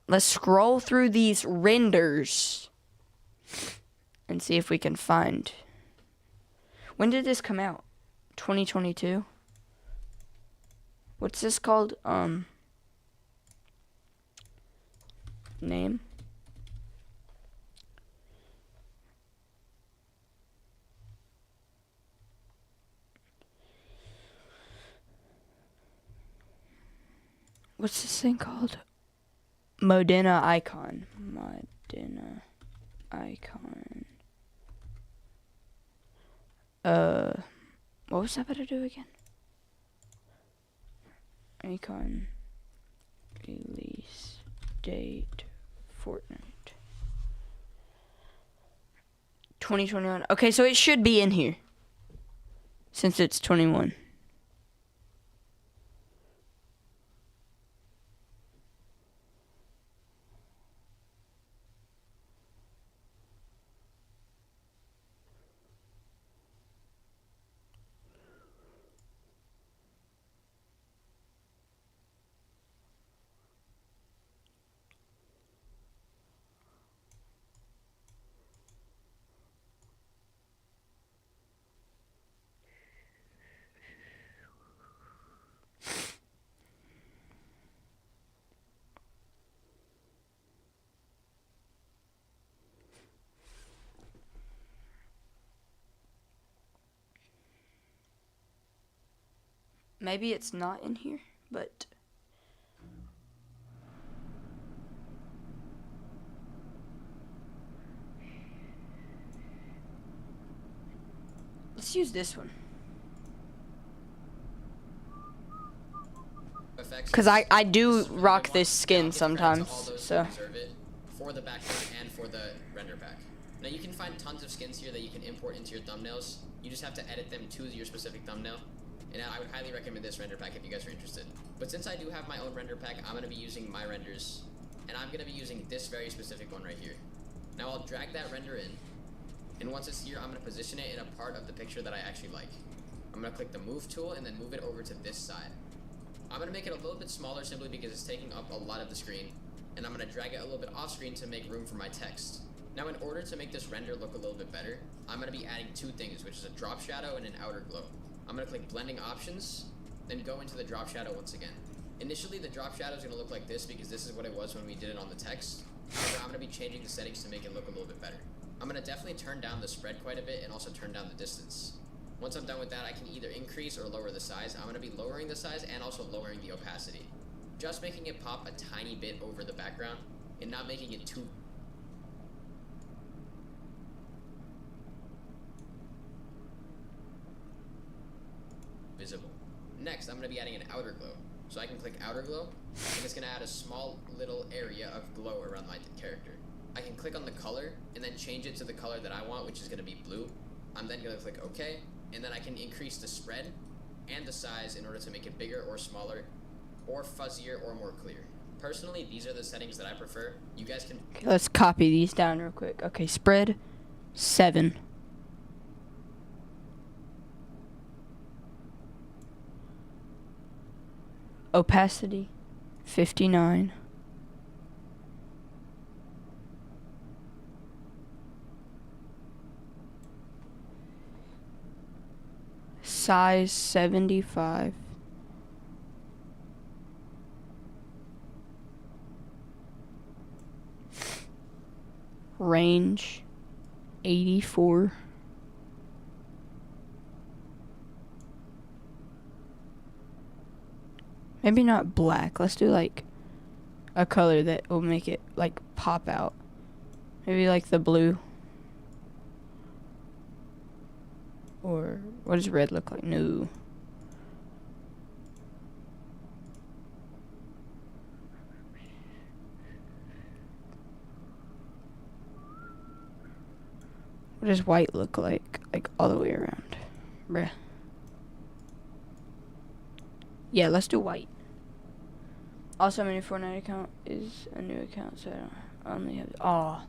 Let's scroll through these renders and see if we can find. When did this come out? 2022? What's this called? Name. What's this thing called? Modena icon. Modena icon. What was I about to do again? Icon. Release date. Fortnite. 2021. Okay, so it should be in here. Since it's 21. Maybe it's not in here, but let's use this one. Because I do rock this skin sometimes, so. For the background and for the render pack. Now you can find tons of skins here that you can import into your thumbnails. You just have to edit them to your specific thumbnail. And I would highly recommend this render pack if you guys are interested. But since I do have my own render pack, I'm going to be using my renders. And I'm going to be using this very specific one right here. Now I'll drag that render in. And once it's here, I'm going to position it in a part of the picture that I actually like. I'm going to click the move tool and then move it over to this side. I'm going to make it a little bit smaller simply because it's taking up a lot of the screen. And I'm going to drag it a little bit off screen to make room for my text. Now in order to make this render look a little bit better, I'm going to be adding two things, which is a drop shadow and an outer glow. I'm going to click blending options, then go into the drop shadow once again. Initially, the drop shadow is going to look like this because this is what it was when we did it on the text. However, I'm going to be changing the settings to make it look a little bit better. I'm going to definitely turn down the spread quite a bit and also turn down the distance. Once I'm done with that, I can either increase or lower the size. I'm going to be lowering the size and also lowering the opacity. Just making it pop a tiny bit over the background and not making it too visible. Next, I'm going to be adding an outer glow. So I can click outer glow, and it's going to add a small little area of glow around my character. I can click on the color, and then change it to the color that I want, which is going to be blue. I'm then going to click OK, and then I can increase the spread and the size in order to make it bigger or smaller, or fuzzier or more clear. Personally, these are the settings that I prefer. You guys can... Okay, let's copy these down real quick. Okay, spread 7. Opacity 59. Size 75. Range 84. Maybe not black. Let's do like a color that will make it like pop out. Maybe like the blue. Or what does red look like? No. What does white look like? Like all the way around. Bruh. Yeah, let's do white. Also, my new Fortnite account is a new account, so I only have... Oh.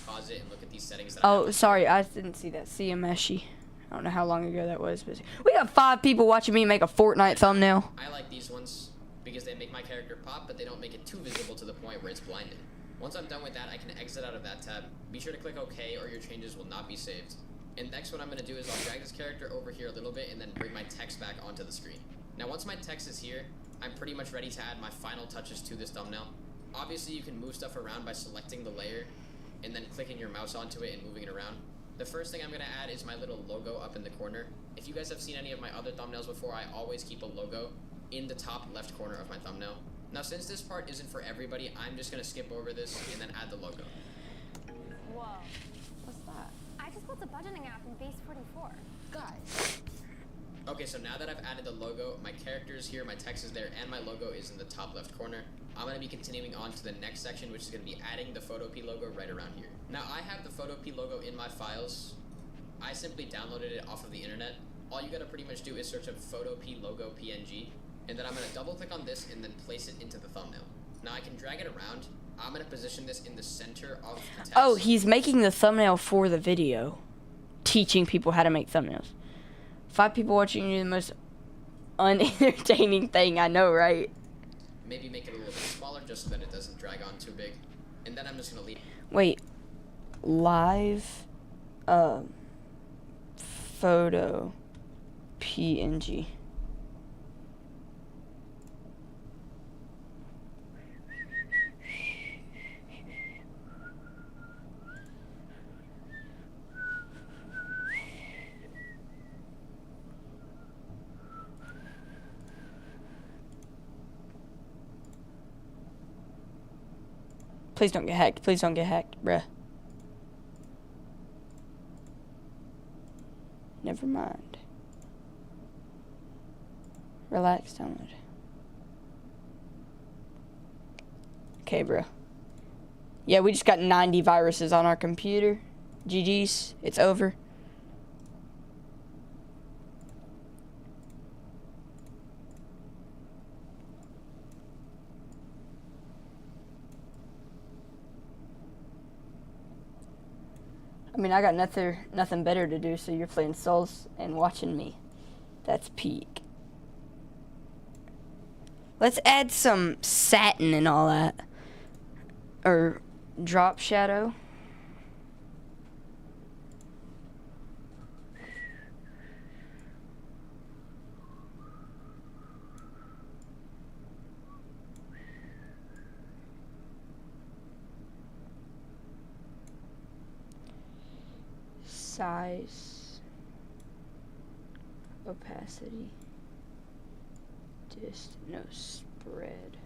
Pause it and look at these settings that I Oh, have. sorry, I didn't see that. CMShy. I don't know how long ago that was, but we got 5 people watching me make a Fortnite thumbnail. I like these ones because they make my character pop, but they don't make it too visible to the point where it's blinded. Once I'm done with that, I can exit out of that tab. Be sure to click OK or your changes will not be saved. And next what I'm going to do is I'll drag this character over here a little bit and then bring my text back onto the screen. Now once my text is here, I'm pretty much ready to add my final touches to this thumbnail. Obviously you can move stuff around by selecting the layer and then clicking your mouse onto it and moving it around. The first thing I'm going to add is my little logo up in the corner. If you guys have seen any of my other thumbnails before, I always keep a logo in the top left corner of my thumbnail. Now since this part isn't for everybody, I'm just going to skip over this and then add the logo. Whoa. What's that? I just built a budgeting app in Base 44. Guys. Okay, so now that I've added the logo, my character is here, my text is there, and my logo is in the top left corner. I'm going to be continuing on to the next section, which is going to be adding the Photopea logo right around here. Now, I have the Photopea logo in my files. I simply downloaded it off of the internet. All you got to pretty much do is search up Photopea logo PNG, and then I'm going to double click on this and then place it into the thumbnail. Now, I can drag it around. I'm going to position this in the center of the text. Oh, he's making the thumbnail for the video. Teaching people how to make thumbnails. 5 people watching you, the most unentertaining thing I know, right? Maybe make it a little bit smaller just so that it doesn't drag on too big. And then I'm just going to leave. Wait. Live photo PNG. Please don't get hacked. Please don't get hacked, bruh. Never mind. Relax, download. Okay, bruh. Yeah, we just got 90 viruses on our computer. GG's. It's over. I mean, I got nothing better to do, so you're playing Souls and watching me. That's peak. Let's add some satin and all that. Or drop shadow. size, opacity, no spread.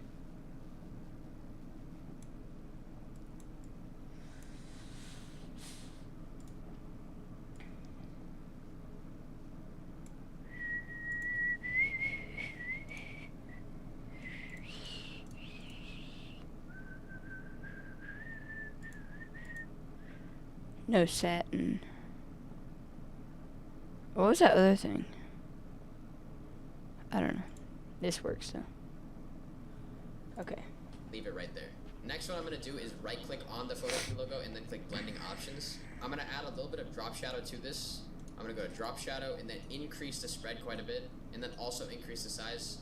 No satin. What was that other thing? I don't know. This works though. Okay. Leave it right there. Next, what I'm going to do is right click on the photo key logo and then click blending options. I'm going to add a little bit of drop shadow to this. I'm going to go to drop shadow and then increase the spread quite a bit, and then also increase the size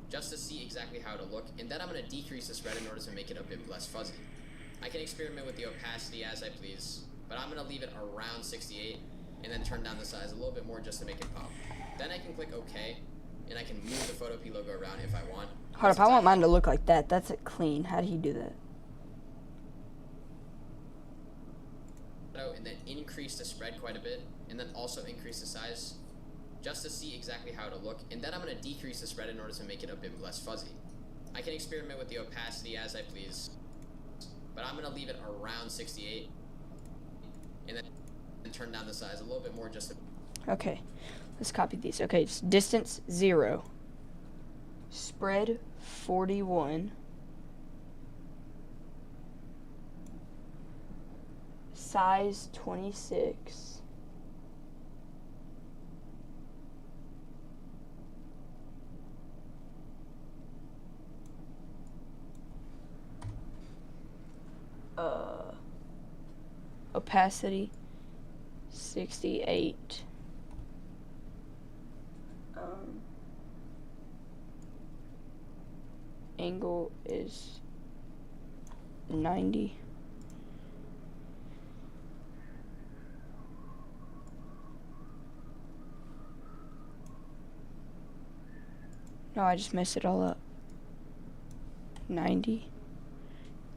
just to see exactly how it'll look. And then I'm going to decrease the spread in order to make it a bit less fuzzy. I can experiment with the opacity as I please, but I'm going to leave it around 68 and then turn down the size a little bit more just to make it pop. Then I can click OK, and I can move the photo P logo around if I want. Hold up, I want mine to look like that. That's it clean. How do you do that? And then increase the spread quite a bit, and then also increase the size just to see exactly how it'll look. And then I'm going to decrease the spread in order to make it a bit less fuzzy. I can experiment with the opacity as I please, but I'm going to leave it around 68 and then turn down the size a little bit more just to... Okay, let's copy these. Okay, it's distance 0, spread 41, size 26, opacity 68, angle is 90, no, I just messed it all up. 90,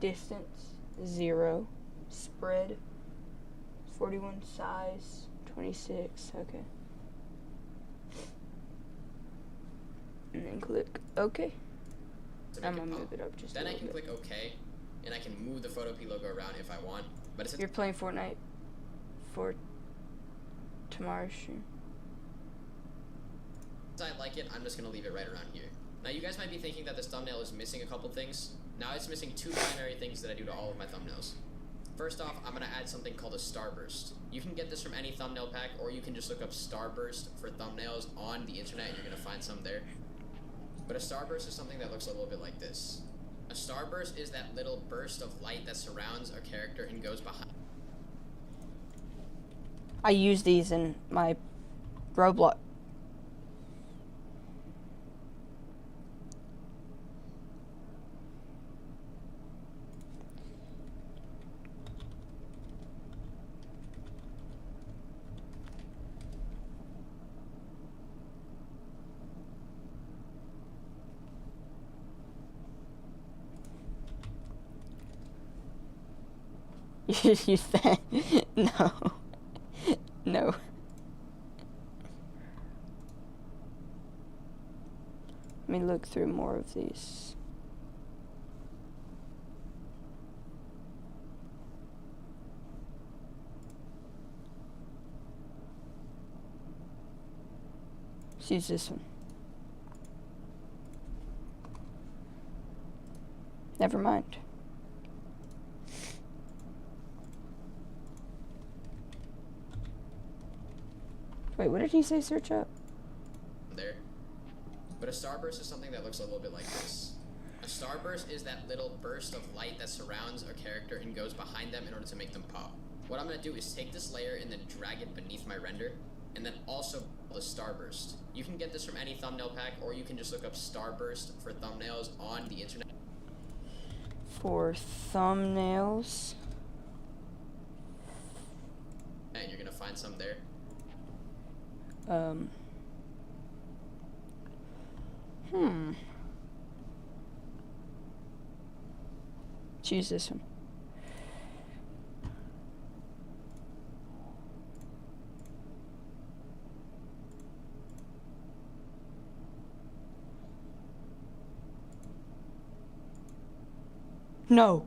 distance 0, spread 41, size 26. Okay, and then click OK. I'm gonna move it up just a Then I little can bit. click OK, and I can move the photo P logo around if I want. But it's You're playing Fortnite for tomorrow's stream. Since I like it, I'm just gonna leave it right around here. Now you guys might be thinking that this thumbnail is missing a couple things. Now it's missing two primary things that I do to all of my thumbnails. First off, I'm gonna add something called a starburst. You can get this from any thumbnail pack, or you can just look up starburst for thumbnails on the internet and you're gonna find some there. But a starburst is something that looks a little bit like this. A starburst is that little burst of light that surrounds a character and goes behind. I use these in my Roblox. You said no. No. Let me look through more of these. Let's use this one. Never mind. Wait, what did he say search up? There. But a starburst is something that looks a little bit like this. A starburst is that little burst of light that surrounds a character and goes behind them in order to make them pop. What I'm going to do is take this layer and then drag it beneath my render, and then also the starburst. You can get this from any thumbnail pack, or you can just look up starburst for thumbnails on the internet. For thumbnails. And you're going to find some there. Choose this one. No.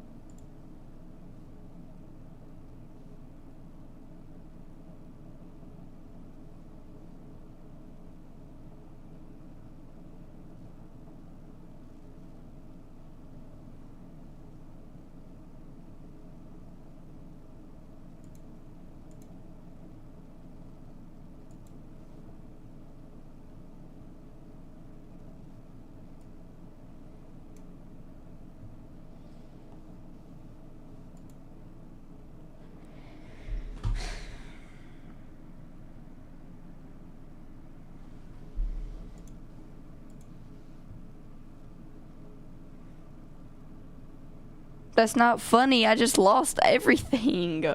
That's not funny. I just lost everything.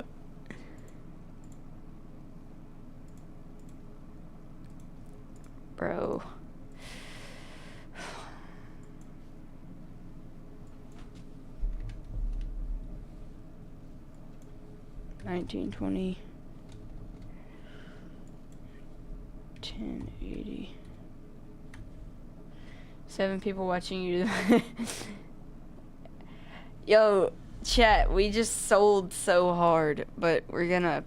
Bro. $19.20. $10.80. 7 people watching you. Yo, chat, we just sold so hard, but we're gonna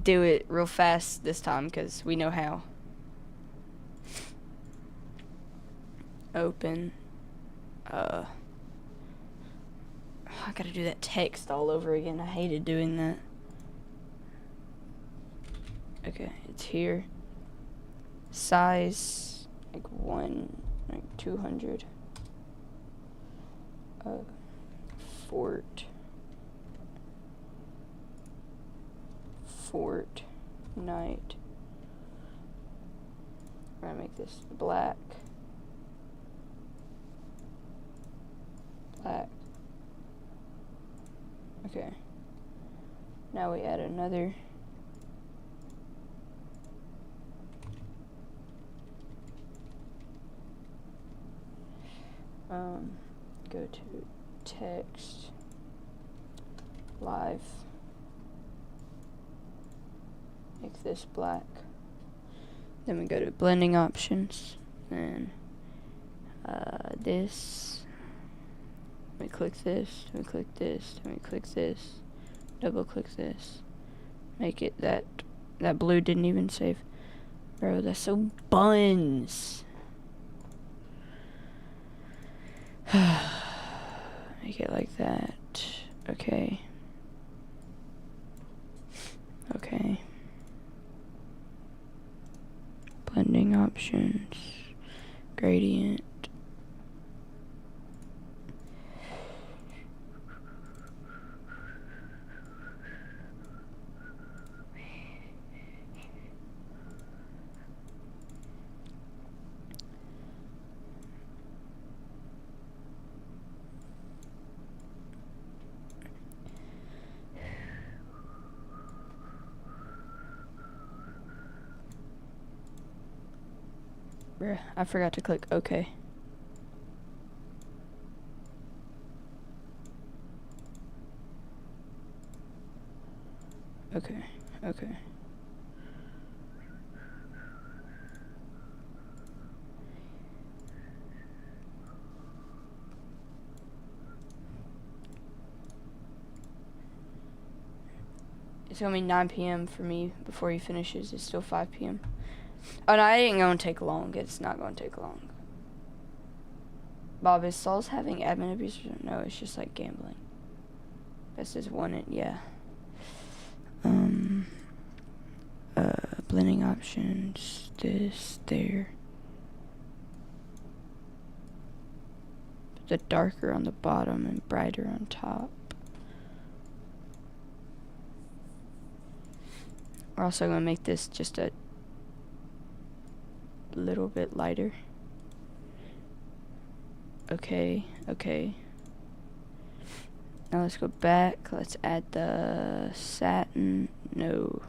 do it real fast this time because we know how. Open. I gotta do that text all over again. I hated doing that. Okay, it's here. Size, like 200. Fortnite. We're gonna make this black. Okay. Now we add another. Go to text, live, make this black, then we go to blending options, and this, we click this, we click this, then we click this, double click this, make it that blue didn't even save. Bro, that's so buns. Make it like that. Okay. Okay. Blending options. Gradient. I forgot to click OK. Okay. It's gonna be 9 p.m. for me before he finishes. It's still 5 p.m. Oh no, it ain't gonna take long. It's not gonna take long. Bob, is Saul's having admin abuse? No, it's just like gambling. That's just one. Yeah. Blending options. This there. Put the darker on the bottom and brighter on top. We're also gonna make this just a little bit lighter. Okay. Now let's go back. Let's add the satin. No.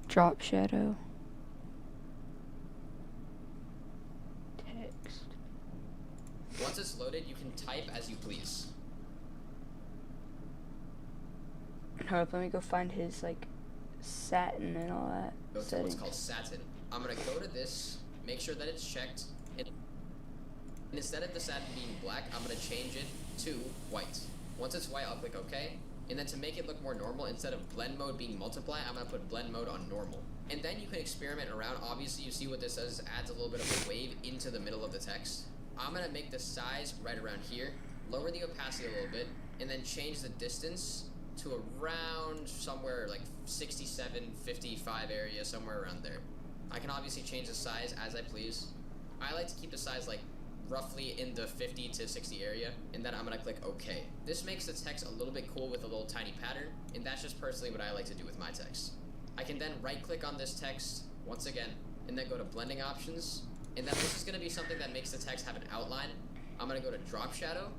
Drop shadow. Text. Once it's loaded, you can type as you please. Hold up, let me go find his like satin and all that. Go to what's called satin. I'm gonna go to this, make sure that it's checked, and instead of the satin being black, I'm gonna change it to white. Once it's white, I'll click OK. And then to make it look more normal, instead of blend mode being multiply, I'm going to put blend mode on normal. And then you can experiment around. Obviously, you see what this does, adds a little bit of a wave into the middle of the text. I'm going to make the size right around here, lower the opacity a little bit, and then change the distance to around somewhere like 67, 55 area, somewhere around there. I can obviously change the size as I please. I like to keep the size like roughly in the 50 to 60 area, and then I'm gonna click OK. This makes the text a little bit cool with a little tiny pattern, and that's just personally what I like to do with my text. I can then right click on this text once again, and then go to blending options, and then this is gonna be something that makes the text have an outline. I'm gonna go to drop shadow,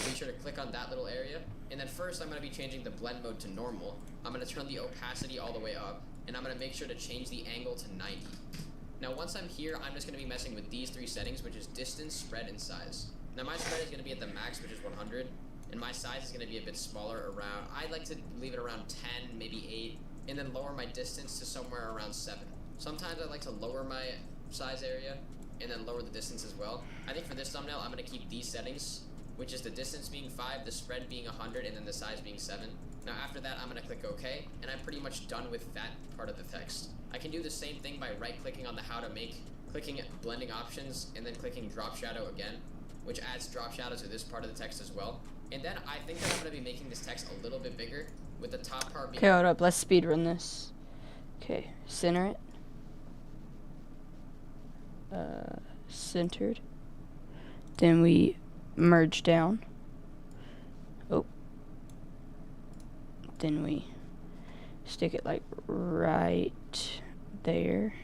be sure to click on that little area, and then first I'm gonna be changing the blend mode to normal. I'm gonna turn the opacity all the way up, and I'm gonna make sure to change the angle to 90. Now once I'm here, I'm just going to be messing with these three settings, which is distance, spread, and size. Now my spread is going to be at the max, which is 100, and my size is going to be a bit smaller, around, I like to leave it around 10, maybe 8, and then lower my distance to somewhere around 7. Sometimes I like to lower my size area, and then lower the distance as well. I think for this thumbnail, I'm going to keep these settings, which is the distance being 5, the spread being 100, and then the size being 7. Now after that, I'm going to click OK, and I'm pretty much done with that part of the text. I can do the same thing by right-clicking on the how to make, clicking blending options, and then clicking drop shadow again, which adds drop shadow to this part of the text as well. And then I think that I'm going to be making this text a little bit bigger, with the top part being... Okay, hold up. Let's speed run this. Okay, center it. Centered. Then we merge down. Oh. Then we stick it like right there.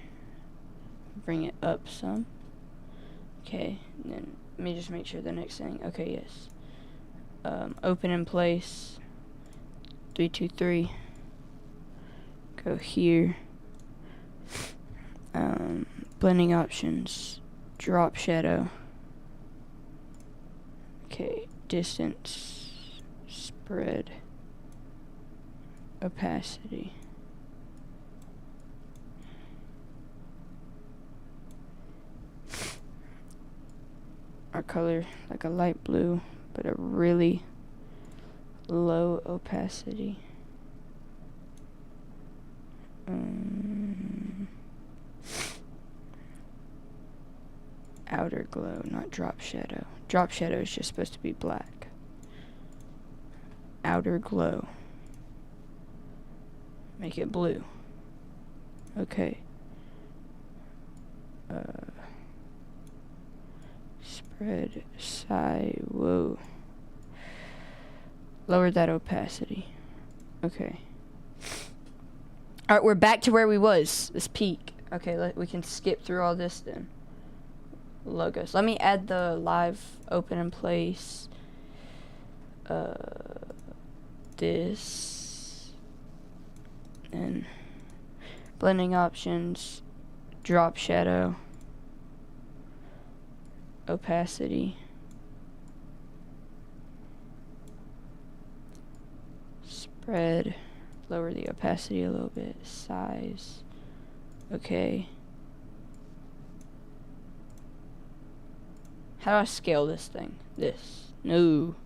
Bring it up some. Okay, and then let me just make sure the next thing. Okay, yes. Open in place. 3, 2, 3. Go here. Blending options. Drop shadow. Okay, distance. Spread. Opacity. Our color like a light blue, but a really low opacity. Outer glow, not drop shadow. Drop shadow is just supposed to be black. Outer glow. Make it blue. Okay. Spread, size, whoa. Lower that opacity. Okay. Alright, we're back to where we was. This peak. Okay, we can skip through all this then. Logos. Let me add the live open in place. This. And blending options. Drop shadow. Opacity. Spread. Lower the opacity a little bit. Size. Okay. How do I scale this thing? This. No.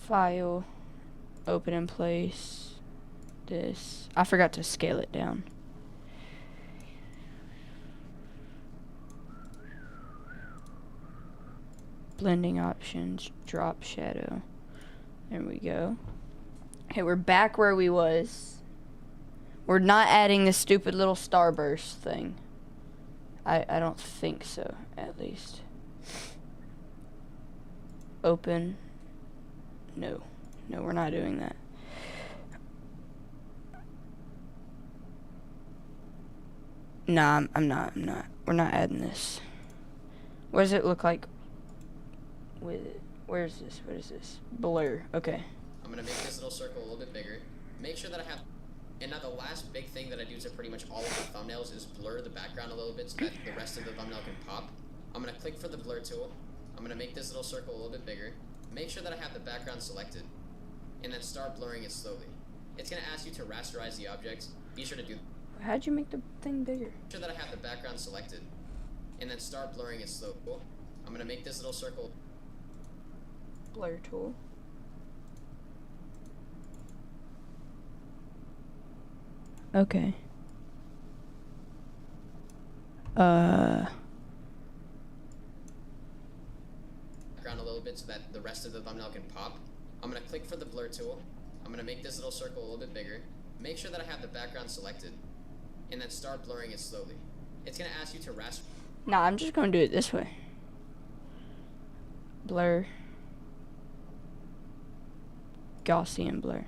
File, open in place, this. I forgot to scale it down. Blending options, drop shadow. There we go. Okay, we're back where we was. We're not adding this stupid little starburst thing. I don't think so, at least. Open. No, No, we're not doing that. Nah, I'm not. We're not adding this. What does it look like with it? Where's this? What is this? Blur. Okay. I'm gonna make this little circle a little bit bigger. Make sure that I have, and now the last big thing that I do to pretty much all of my thumbnails is blur the background a little bit so that the rest of the thumbnail can pop. I'm gonna click for the blur tool. I'm gonna make this little circle a little bit bigger. Make sure that I have the background selected, and then start blurring it slowly. It's gonna ask you to rasterize the object. Be sure to do. How'd you make the thing bigger? Make sure that I have the background selected, and then start blurring it slowly. I'm gonna make this little circle. Blur tool. Okay. Background a little bit so that the rest of the thumbnail can pop. I'm gonna click for the blur tool. I'm gonna make this little circle a little bit bigger. Make sure that I have the background selected, and then start blurring it slowly. It's gonna ask you to rasterize. Nah, I'm just gonna do it this way. Blur. Gaussian blur.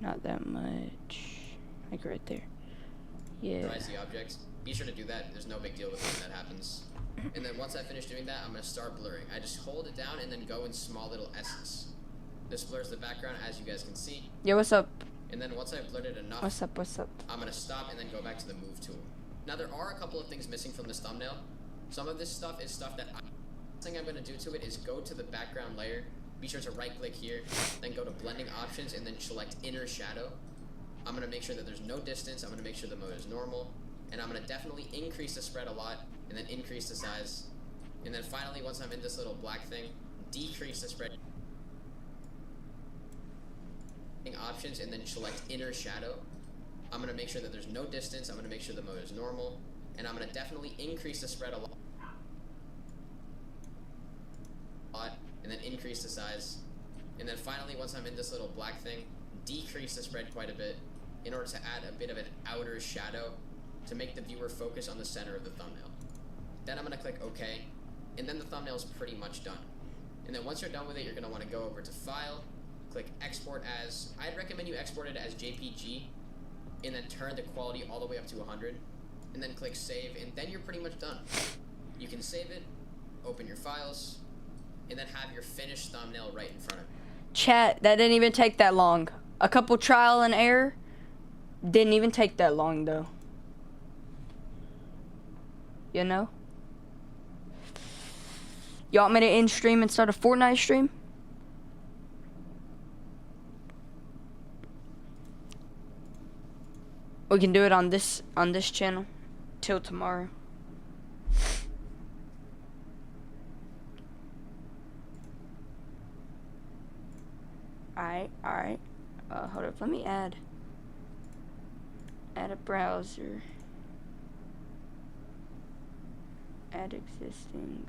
Not that much. Like right there. Yeah. Rasterize the object. Be sure to do that. There's no big deal with it when that happens. And then once I finish doing that, I'm gonna start blurring. I just hold it down and then go in small little S's. This blurs the background, as you guys can see. Yo, what's up? And then once I've blurred it enough, What's up? What's up? I'm gonna stop and then go back to the move tool. Now there are a couple of things missing from this thumbnail. Some of this stuff is stuff that the thing I'm gonna do to it is go to the background layer. Be sure to right click here, then go to blending options and then select inner shadow. I'm gonna make sure that there's no distance. I'm gonna make sure the mode is normal. And I'm gonna definitely increase the spread a lot and then increase the size. And then finally, once I'm in this little black thing, decrease the spread. Options and then select inner shadow. I'm gonna make sure that there's no distance. I'm gonna make sure the mode is normal. And I'm gonna definitely increase the spread a lot. And then increase the size. And then finally, once I'm in this little black thing, decrease the spread quite a bit in order to add a bit of an outer shadow to make the viewer focus on the center of the thumbnail. Then I'm gonna click OK, and then the thumbnail is pretty much done. And then once you're done with it, you're gonna wanna go over to File, click Export As. I'd recommend you export it as JPG, and then turn the quality all the way up to 100, and then click Save, and then you're pretty much done. You can save it, open your files, and then have your finished thumbnail right in front of you. Chat, that didn't even take that long. A couple trial and error. Didn't even take that long though. You know? You want me to end stream and start a Fortnite stream? We can do it on this channel till tomorrow. Alright. Hold up, let me add a browser. Add existing,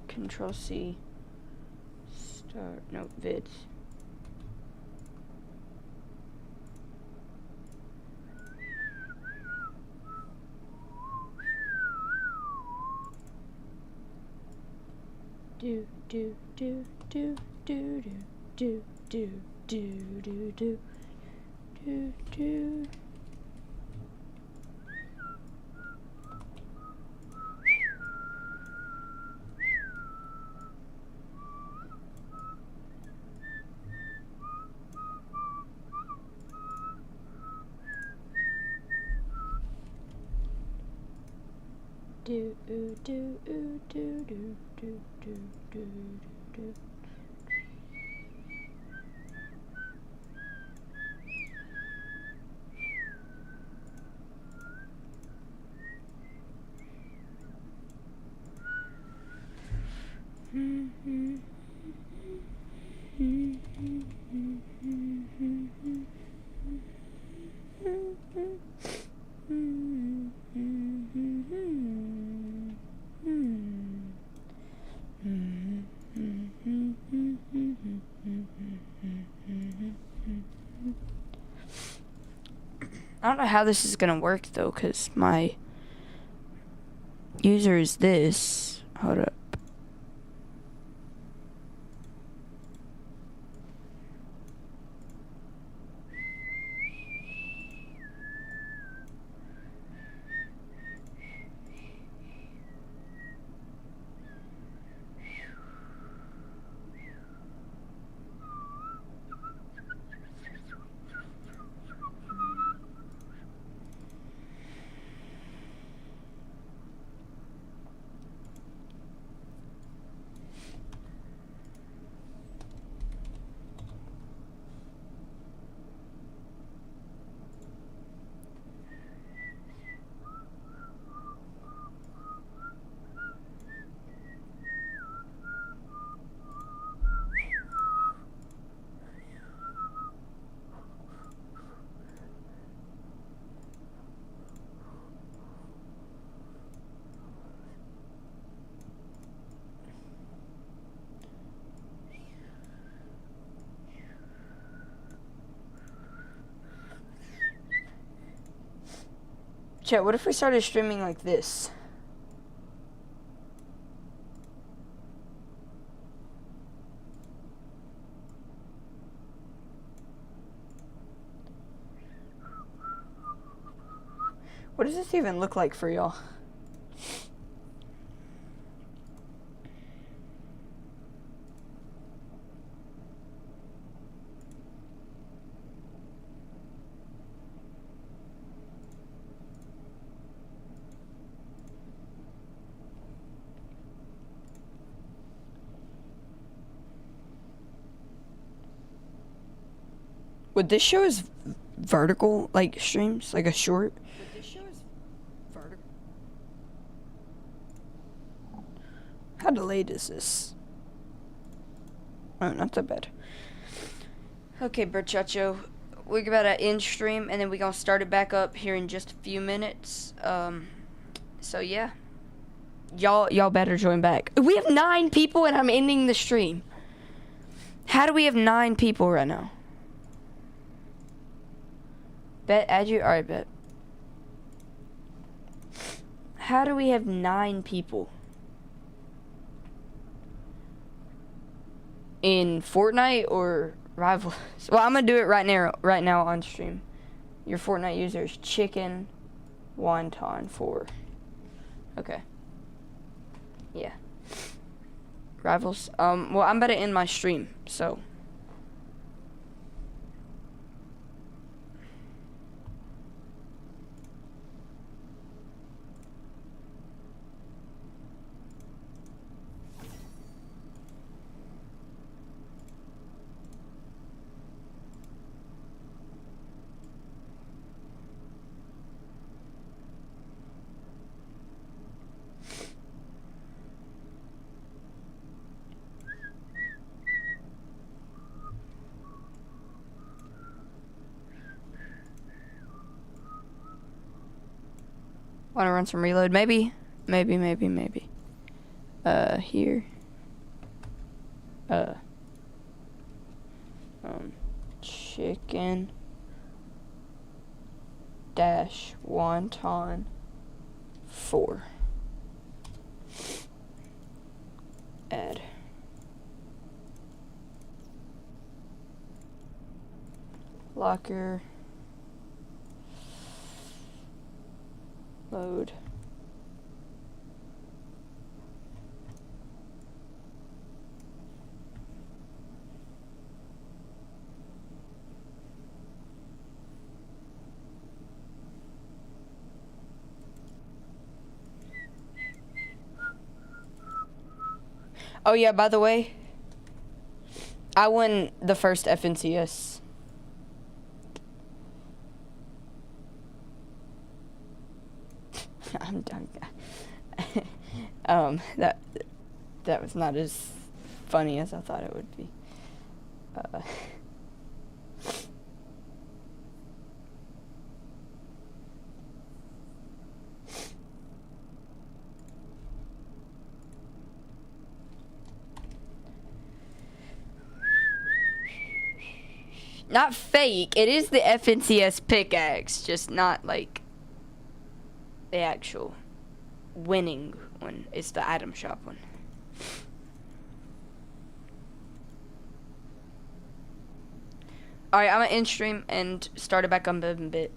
Control C, start, no, vids. Do do do do do do do do do do do do. Do do do do do do do do do. I don't know how this is gonna work though, cause my user is this. Hold up. Chat, what if we started streaming like this? What does this even look like for y'all? Would this show as vertical, like streams, like a short? Would this show as vertical? How delayed is this? Oh, not that bad. Okay, Berchacho, we're about to end stream, and then we're gonna start it back up here in just a few minutes. So yeah, y'all better join back. We have 9 people, and I'm ending the stream. How do we have 9 people right now? Bet, add you. Alright, bet. How do we have 9 people? In Fortnite or Rivals? Well, I'm gonna do it right now on stream. Your Fortnite user is Chicken Wonton 4. Okay. Yeah. Rivals. Well, I'm about to end my stream, so. Want to run some reload? Maybe. Here. Chicken dash wonton 4. Add. Locker. Load. Oh yeah, by the way, I won the first FNCS. I'm done. That was not as funny as I thought it would be. Not fake. It is the FNCS pickaxe, just not like the actual winning one. It's the item shop one. Alright, I'm gonna end stream and start it back up in a bit.